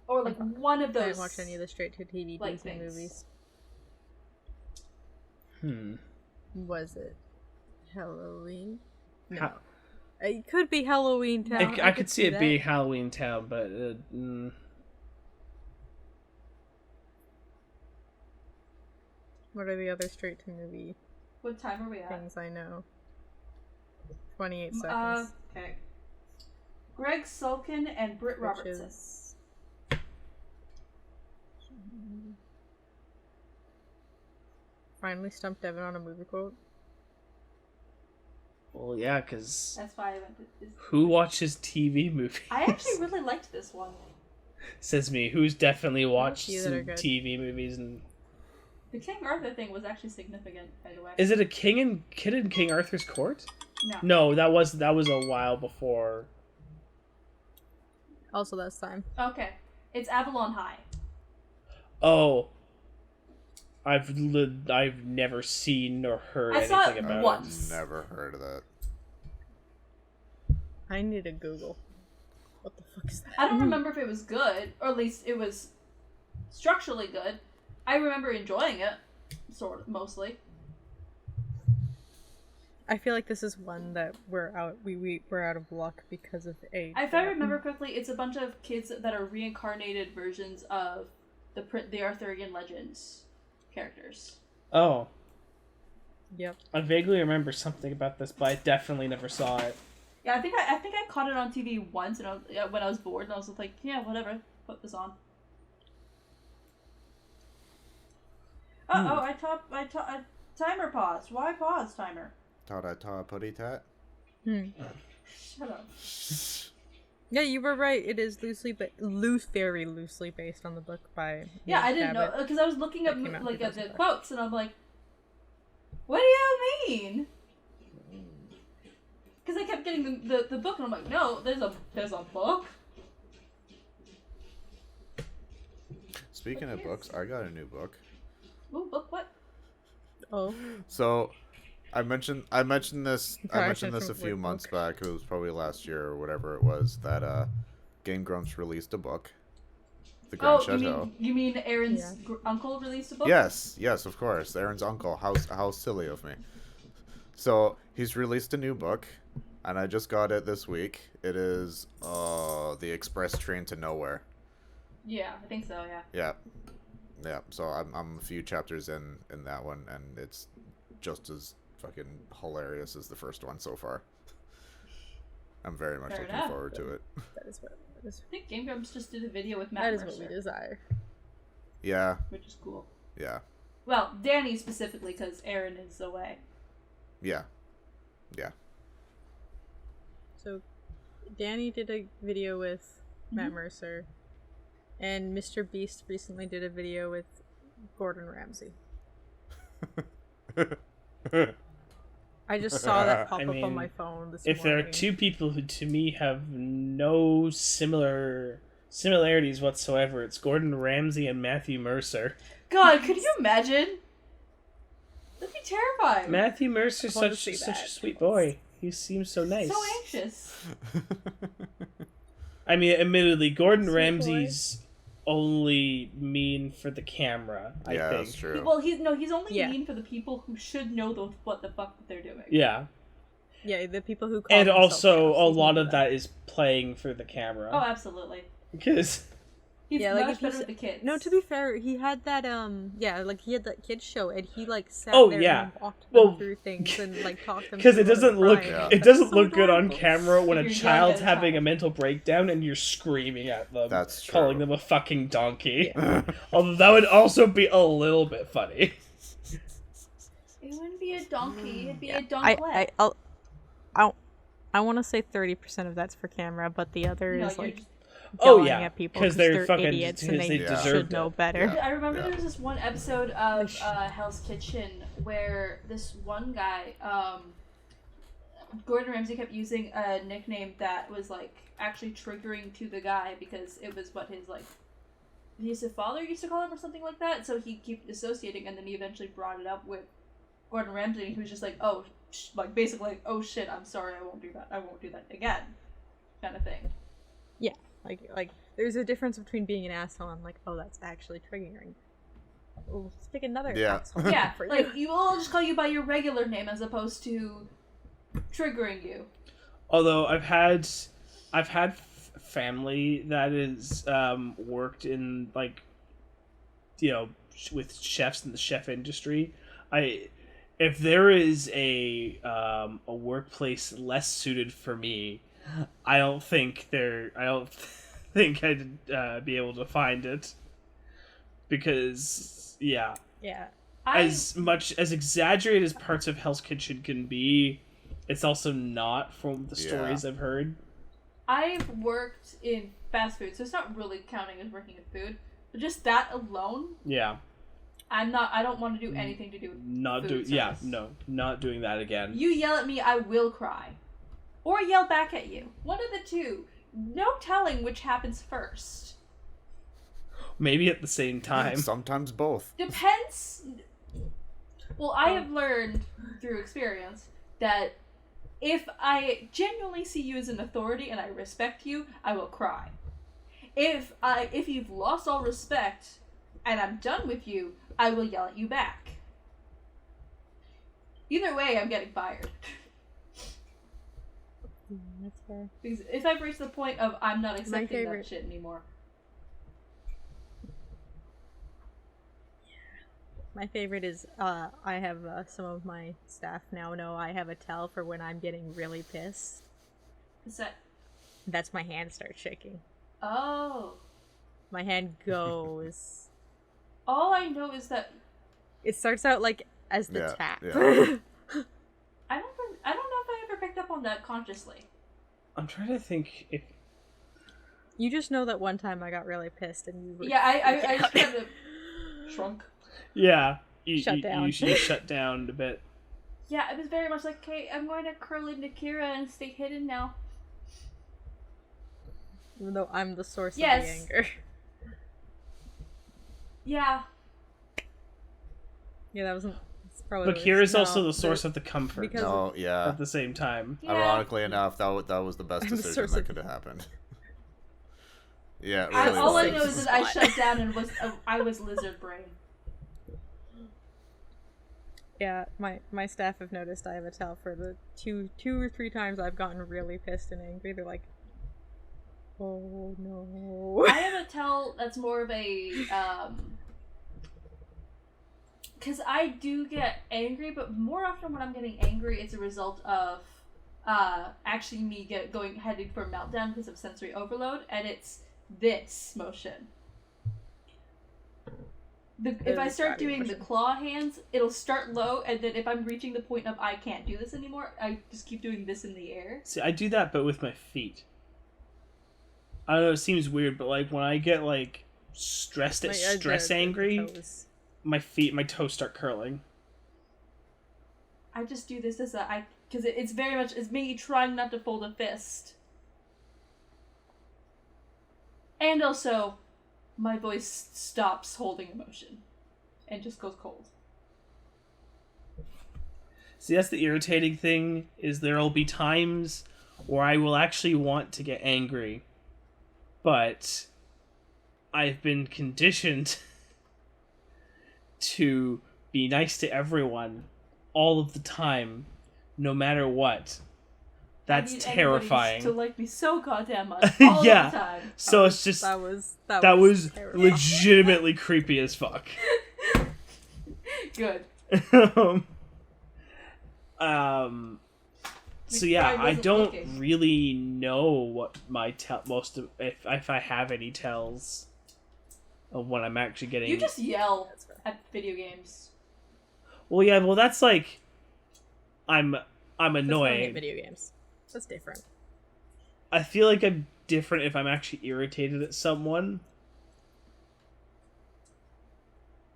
Or like one of those. I didn't watch any of the straight-to-TV like Disney things. movies. Was it Halloween? No. Ha- It could be Halloween Town. I could see it that. being Halloween Town, but What are the other straight-to-movie What time are we at? things I know? 28 seconds. Okay. Greg Sulkin and Britt Which Robertson. is... Finally stumped Devin on a movie quote. well, yeah, because That's why I went to Disney. who watches TV movies? I actually really liked this one. Says me, who's definitely watched few that some are good. TV movies and. The King Arthur thing was actually significant, by the way. Is it a kid in King Arthur's court? No. No, that was a while before. Also, that's time. Okay. It's Avalon High. Oh, I've never seen or heard I saw anything it about once. Never heard of that. I need to Google. What the fuck is that? I don't remember if it was good, or at least it was structurally good. I remember enjoying it, sort of, mostly. I feel like this is one that we're out of luck because of age. If I remember correctly, it's a bunch of kids that are reincarnated versions of the Arthurian Legends characters. Oh. Yep. I vaguely remember something about this, but I definitely never saw it. Yeah, I think I caught it on TV once, and when I was bored, and I was like, yeah, whatever, put this on. I timer paused. Why pause timer? Ta putty tat. Shut up. Yeah, you were right. It is very loosely based on the book by. Yeah, I didn't know because I was looking up like at the quotes, and I'm like, what do you mean? Because I kept getting the book, and I'm like, no, there's a book. Speaking of books, I got a new book. Ooh, book what? Oh. So, I mentioned this a few months back. It was probably last year or whatever it was that Game Grumps released a book. The Grand Chateau. You mean Aaron's uncle released a book? Yes, of course. Aaron's uncle. How silly of me. So he's released a new book, and I just got it this week. It is The Express Train to Nowhere. Yeah, I think so. Yeah. Yeah. So I'm a few chapters in that one, and it's just as fucking hilarious as the first one so far. I'm very much looking forward to it. That is what it is. I think Game Grumps just did a video with Matt That is Mercer, what we desire. Yeah. which is cool. Yeah. Well, Danny specifically, because Aaron is away. Yeah. So, Danny did a video with Matt Mercer, and Mr. Beast recently did a video with Gordon Ramsay. I just saw that pop up on my phone this morning. If there are two people who, to me, have no similarities whatsoever, it's Gordon Ramsay and Matthew Mercer. God, could you imagine? That'd be terrifying. Matthew Mercer's such a sweet boy. He seems so nice. So anxious. I mean, admittedly, Gordon Ramsay's only mean for the camera, I think. That's true. Well, he's only mean for the people who should know what the fuck they're doing. Yeah. Yeah, the people who call and also themselves a lot of that is playing for the camera. Oh, absolutely. Because he's much better with the kids. No, to be fair, he had that he had that kids show, and he sat there and walked them through things and talked them. Because it doesn't look good on adorable. camera when a child's having a mental breakdown and you're screaming at them. That's true. Calling them a fucking donkey. Yeah. Although that would also be a little bit funny. It wouldn't be a donkey. It'd be a donklet. I want to say 30% of that's for camera, but the other is at people because they're fucking idiots and they should know better. Yeah. I remember there was this one episode of Hell's Kitchen where this one guy, Gordon Ramsay, kept using a nickname that was actually triggering to the guy because it was what his father used to call him or something like that. So he kept associating, and then he eventually brought it up with Gordon Ramsay, and he was just basically, oh shit, I'm sorry, I won't do that again, kind of thing. Yeah, like there's a difference between being an asshole and oh, that's actually triggering. Oh, let's pick another asshole. Yeah, you will just call you by your regular name as opposed to triggering you. Although I've had family that is worked in with chefs in the chef industry. If there is a workplace less suited for me, I don't think I'd be able to find it, because as much as exaggerated as parts of Hell's Kitchen can be, it's also not, from the stories I've heard. I've worked in fast food, so it's not really counting as working in food, but just that alone. Yeah. I don't want to do anything to do with not doing that again. You yell at me, I will cry. Or yell back at you. One of the two. No telling which happens first. Maybe at the same time. Sometimes both. Depends. Well, I have learned through experience that if I genuinely see you as an authority and I respect you, I will cry. If you've lost all respect and I'm done with you, I will yell at you back. Either way, I'm getting fired. That's fair. Because if I've reached the point of I'm not accepting favorite- that shit anymore. My favorite is, I have some of my staff now know I have a tell for when I'm getting really pissed. Is that... That's my hand starts shaking. Oh. My hand goes. All I know is that... It starts out like as the tap. Yeah. I don't know if I ever picked up on that consciously. I'm trying to think if... You just know that one time I got really pissed and you were Yeah, I just kind of shrunk. Yeah. You Shut down. You shut down a bit. Yeah, it was very much like, okay, I'm going to curl into Kira and stay hidden now. Even though I'm the source Yes. of the anger. Yeah. Yeah, that wasn't... Probably But Kira's also the source of the comfort because- No, yeah. at the same time. Yeah. Ironically enough, that was the best I'm the decision source that of- could have happened. Yeah, it I, really all I was. know is that I shut down and I was lizard brain. Yeah, my staff have noticed I have a tell for the two or three times I've gotten really pissed and angry. They're like, oh no. I have a tell that's more of a because I do get angry, but more often when I'm getting angry, it's a result of actually me heading for a meltdown because of sensory overload, and it's this motion. If I start doing the claw hands, it'll start low, and then if I'm reaching the point of I can't do this anymore, I just keep doing this in the air. See, I do that, but with my feet. I don't know, it seems weird, but like when I get like stress angry, my toes start curling. I just do this because it's very much it's me trying not to fold a fist, and also my voice stops holding emotion and just goes cold. See, that's the irritating thing, is there'll be times where I will actually want to get angry, but I've been conditioned to be nice to everyone all of the time, no matter what. That's I need terrifying. to like me so goddamn much all Yeah. the time. So it's just that was terrible. legitimately creepy as fuck. Good. So yeah, I I wasn't don't looking. really know what my if I have any tells of when I'm actually getting. You just yell at video games. Well, yeah, well that's like I'm That's not annoyed. video games. That's different. I feel like I'm different if I'm actually irritated at someone.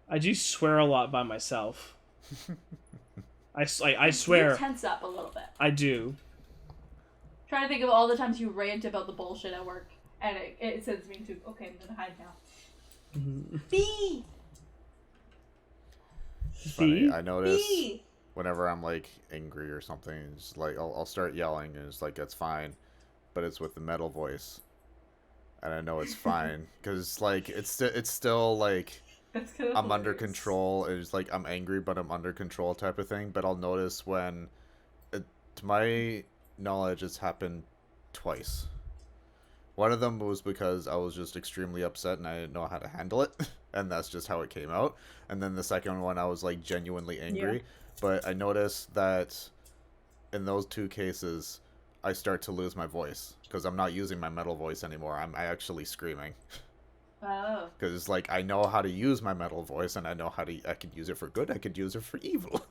I do swear a lot by myself. I swear You tense up a little bit. I do. Trying to think of all the times you rant about the bullshit at work, and it sends me to, okay, I'm gonna hide now. B! It's funny. See? I notice B! whenever I'm like angry or something, it's like I'll start yelling and it's like that's fine, but it's with the metal voice, and I know it's fine because like it's still like That's kind of I'm under hilarious. control. It's like I'm angry, but I'm under control type of thing. But I'll notice when, to my knowledge, it's happened twice. One of them was because I was just extremely upset and I didn't know how to handle it, and that's just how it came out. And then the second one, I was like genuinely angry. Yeah. But I noticed that in those two cases, I start to lose my voice because I'm not using my metal voice anymore. I'm actually screaming. Oh. Because, like, I know how to use my metal voice, and I could use it for good, I could use it for evil.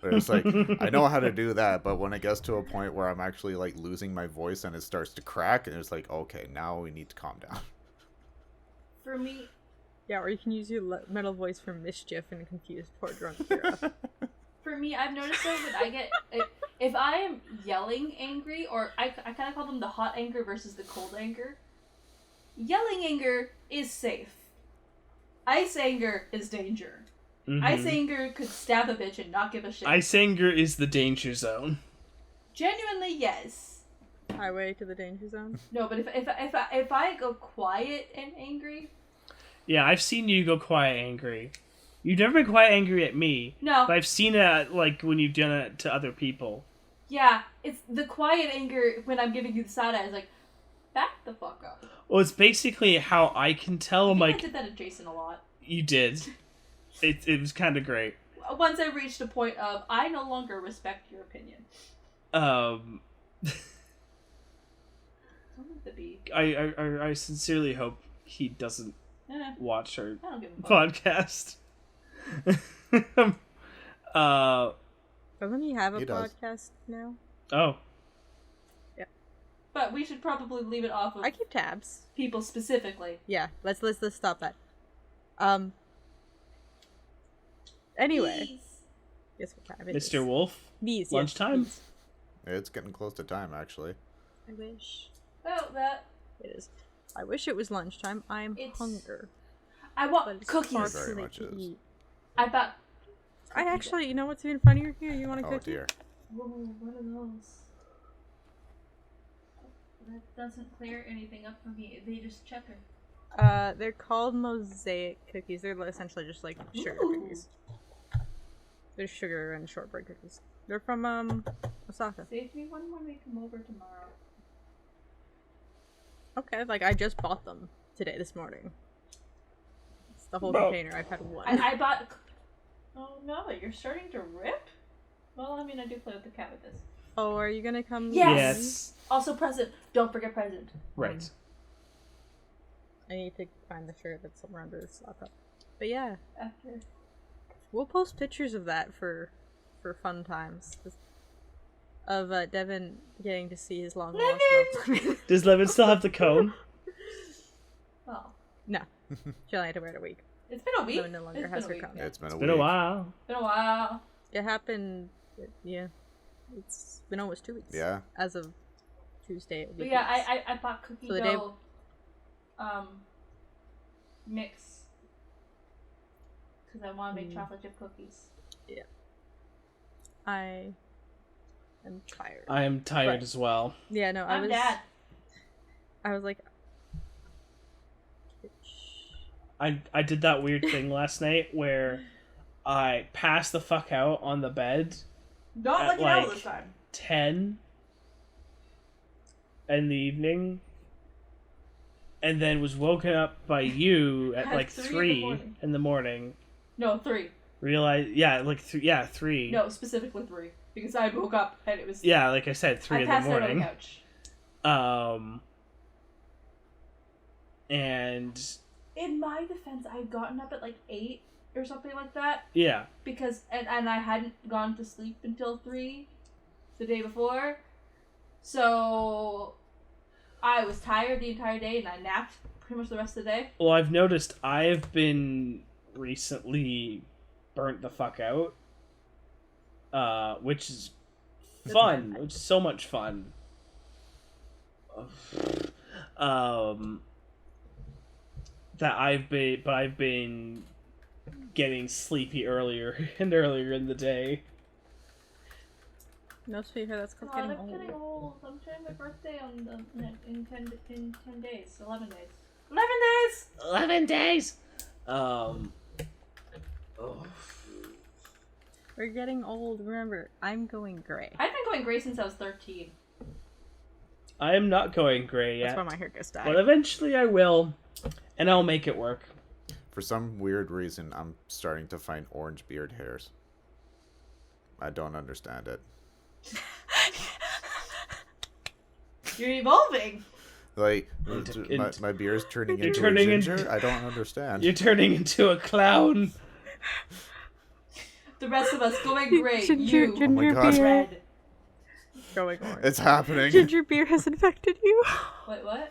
But it's like, I know how to do that, but when it gets to a point where I'm actually, like, losing my voice and it starts to crack, and it's like, okay, now we need to calm down. For me, Yeah, or you can use your metal voice for mischief and confuse poor drunk Kira. I've noticed that when I get, if I am yelling angry, or I kind of call them the hot anger versus the cold anger. Yelling anger is safe. Ice anger is danger. Mhm. Ice anger could stab a bitch and not give a shit. Ice anger is the danger zone. Genuinely, yes. Highway to the danger zone. No, but if I go quiet and angry, Yeah, I've seen you go quiet angry. You've never been quite angry at me. No. But I've seen it, like, when you've done it to other people. Yeah, it's the quiet anger when I'm giving you the side eye. Is like, back the fuck up. Well, it's basically how I can tell. I'm I like, did that at Jason a lot. you did. It was kind of great. Once I reached a point of, I no longer respect your opinion. Um, Don't let the be. I sincerely hope he doesn't watch our I don't give a fuck. podcast. Doesn't he have a He does. podcast now? Oh. But we should probably leave it off of I keep tabs. people specifically. Yeah, let's stop that. Anyway, Please. guess what time it is? Mr. Wolf, Bees. lunchtime? Yes, It's getting close to time, actually. I wish Oh, that. it is. I wish it was lunchtime. I'm It's- hunger. I But want it's far cookies. Very too late much to is. eat. I bought. I actually, you know what's even funnier here? You want a Oh, cookie? dear. Whoa, what are those? That doesn't clear anything up for me. They just checker. They're called mosaic cookies. They're essentially just like sugar Ooh. cookies. They're sugar and shortbread cookies. They're from Osaka. Save me one when we come over tomorrow. Okay, like I just bought them this morning. It's the whole Bro. container. I've had one. I bought. Oh no, you're starting to rip? Well, I mean, I do play with the cat with this. Oh, are you gonna come? Yes! Yes. Also, present. Don't forget present. Right. I need to find the shirt that's somewhere under this laptop. But yeah, After. we'll post pictures of that for fun times. Of Devin getting to see his long lost love. Does Levin still have the cone? Well, No, she only had to wear it a week. it's been a week. No, no longer It's has been a her week. cone. It's been It's a been week. a while. Been a while. It happened. Yeah, it's been almost 2 weeks. Yeah. As of Tuesday. It'll be But yeah, 2 weeks. I bought cookie So the day- dough mix because I want to make chocolate chip cookies. I am tired. I am tired Right. as well. Yeah, no, I I'm was. dad. I was like, I did that weird thing last night where I passed the fuck out on the bed Not At, like an owl like- this time. 10 in the evening and then was woken up by you at At like 3 in the morning. No, 3. Realize, like 3. No, specifically 3 because I woke up and it was. Yeah, like I said, 3 I in the passed out on the morning. couch. And In my defense, I had gotten up at like 8 or something like that yeah, because and I hadn't gone to sleep until 3 the day before, so I was tired the entire day and I napped pretty much the rest of the day. well, I've noticed I've been recently burnt the fuck out, which is fun, which is so much fun. That I've been getting sleepy earlier and earlier in the day. no, sweetheart, that's called God, getting I'm old. getting old. I'm sharing my birthday in 10 days, 11 days. 11 days. 11 days. Oh. We're getting old. Remember, I'm going gray. I've been going gray since I was 13. I am not going gray That's yet, why my hair gets dyed. but eventually I will, and I'll make it work. For some weird reason, I'm starting to find orange beard hairs. I don't understand it. You're evolving. Like, Int- my beard's turning You're into turning a into- ginger? I don't understand. You're turning into a clown. The rest of us going gray. Ginger, You Oh my ginger God. beer. red. Going orange. It's happening. Ginger beer has infected you. Wait, what?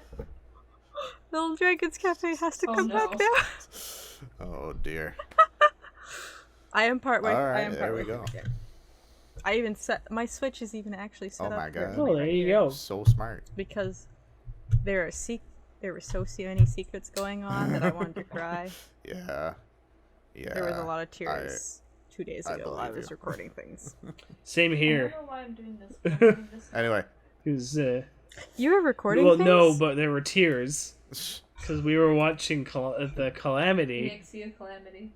Little Dragon's Cafe has to Oh, come no. back now. Oh dear. I am partway. All I right, am there partway we go. through the game. I even set my Switch is even actually set Oh up my for God. me Oh, there right you here go. So smart. because there were so many secrets going on that I wanted to cry. Yeah. Yeah. There was a lot of tears 2 days I ago while I believe was you. recording things. Same I here. don't know why I'm doing this. But I'm doing this. Anyway. Who's You were recording well, things? no, but there were tears because we were watching the Calamity. Nixie of Calamity.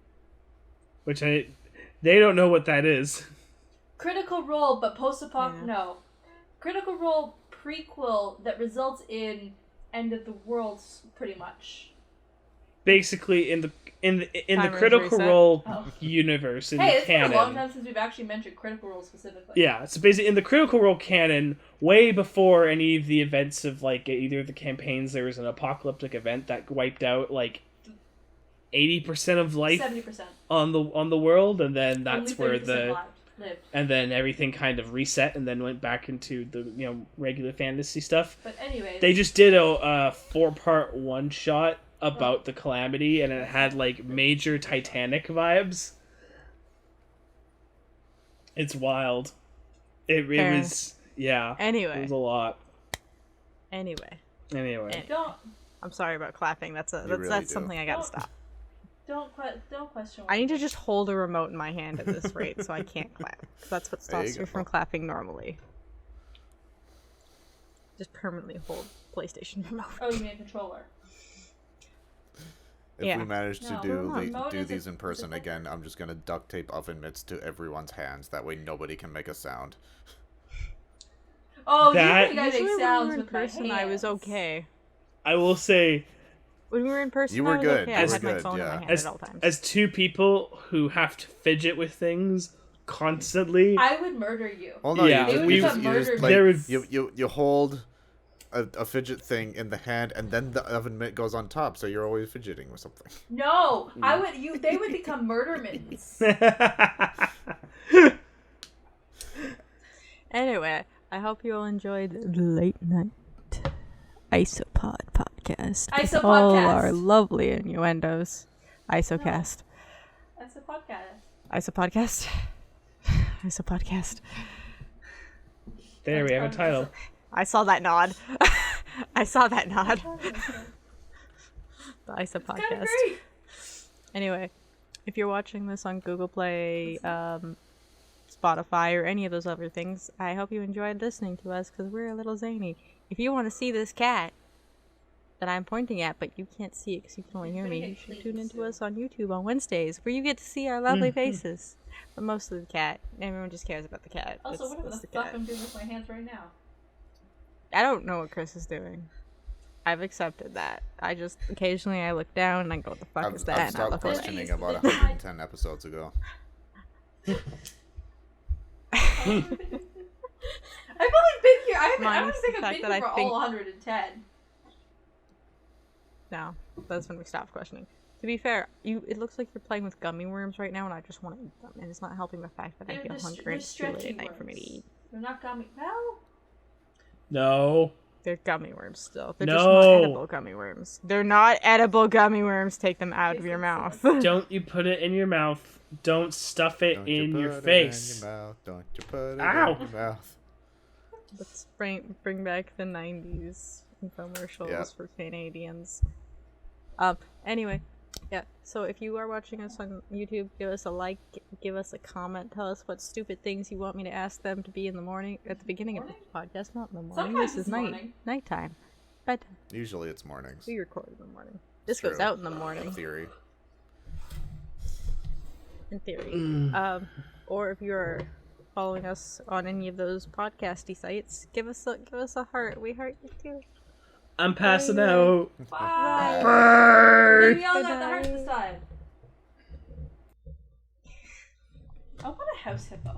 which they don't know what that is. Critical Role, but post-apoc... Yeah. No. Critical Role prequel that results in End of the World, pretty much. Basically, in the Timer's Critical reset. Role Oh. universe, in Hey, the it's been canon. a long time since we've actually mentioned Critical Role specifically. Yeah, so basically in the Critical Role canon, way before any of the events of like either of the campaigns, there was an apocalyptic event that wiped out like 80% of life 70%. on the world, and then that's Only where 30% lived. and then everything kind of reset and then went back into the regular fantasy stuff. But anyways, They just did a 4-part one shot about the calamity, and it had like major Titanic vibes. It's wild. It Fair. was it Anyway. was a lot. Anyway. Anyway, I'm sorry about clapping. That's really do. something I gotta stop. don't question. I need to just hold a remote in my hand at this rate so I can't clap. That's what There you stops me go. from clapping normally. Just permanently hold PlayStation remote. Oh, you mean a controller? If Yeah. we manage to No, do remote do is these a- in person is a- again, I'm just gonna duct tape oven mitts to everyone's hands. That way nobody can make a sound. Oh, That- you think I Usually make when we sounds were in with my person, I was hands. okay. I will say, When we were in person, You were I was good. okay. You I were had my good, phone in yeah. my hand as at all times. as two people who have to fidget with things constantly. I would murder you. Oh no, Yeah, you just, we- you just, you murdered just me. like There was- you hold a fidget thing in the hand, and then the oven mitt goes on top, so you're always fidgeting with something. No, I would. They would become murder mittens. Anyway, I hope you all enjoyed the late night Isopod podcast. with Isopodcast. all our lovely innuendos. Isocast. That's a podcast. Isopodcast. Isopodcast. There we have a title. I saw that nod. I saw that nod. The Kind of Isopodcast. great. Anyway, if you're watching this on Google Play, Spotify, or any of those other things, I hope you enjoyed listening to us because we're a little zany. If you want to see this cat that I'm pointing at, but you can't see it because you can only hear me, you should tune into us on YouTube on Wednesdays, where you get to see our lovely faces. But mostly the cat. Everyone just cares about the cat. Also, It's whatever the the fuck cat. I'm doing with my hands right now. I don't know what Chris is doing. I've accepted that. I just occasionally I look down and I go, "What the fuck is that?" I've And I stopped look away. questioning about 110 episodes ago. I've only been here. I don't Minus think the I've fact been that here I for think- all 110. No, that's when we stopped questioning. To be fair, it looks like you're playing with gummy worms right now, and I just want to eat them, and it's not helping the fact that I feel hungry and it's too late at night for me to eat. They're not gummy. Well, No. They're gummy worms still. They're just No. not edible gummy worms. They're not edible gummy worms. Take them out of your mouth. Don't you put it in your mouth. Don't stuff it Don't you in put your it face. in your mouth. Don't you put it Ow. in your mouth. Let's bring back the 90s infomercials Yep. for Canadians. Anyway, yeah. So if you are watching us on YouTube, give us a like, give us a comment, tell us what stupid things you want me to ask them to be in the morning, at the beginning of the podcast, not in the morning. Sometimes This is it's morning. nighttime, bedtime. Usually it's mornings. We record in the morning. This True. goes out in the In morning, theory. in theory. Or if you're following us on any of those podcasty sites, give us a heart. We heart you too. I'm passing out. bye. Burn. Maybe I'll got the Bye-bye. heart this time. I want a house hippo.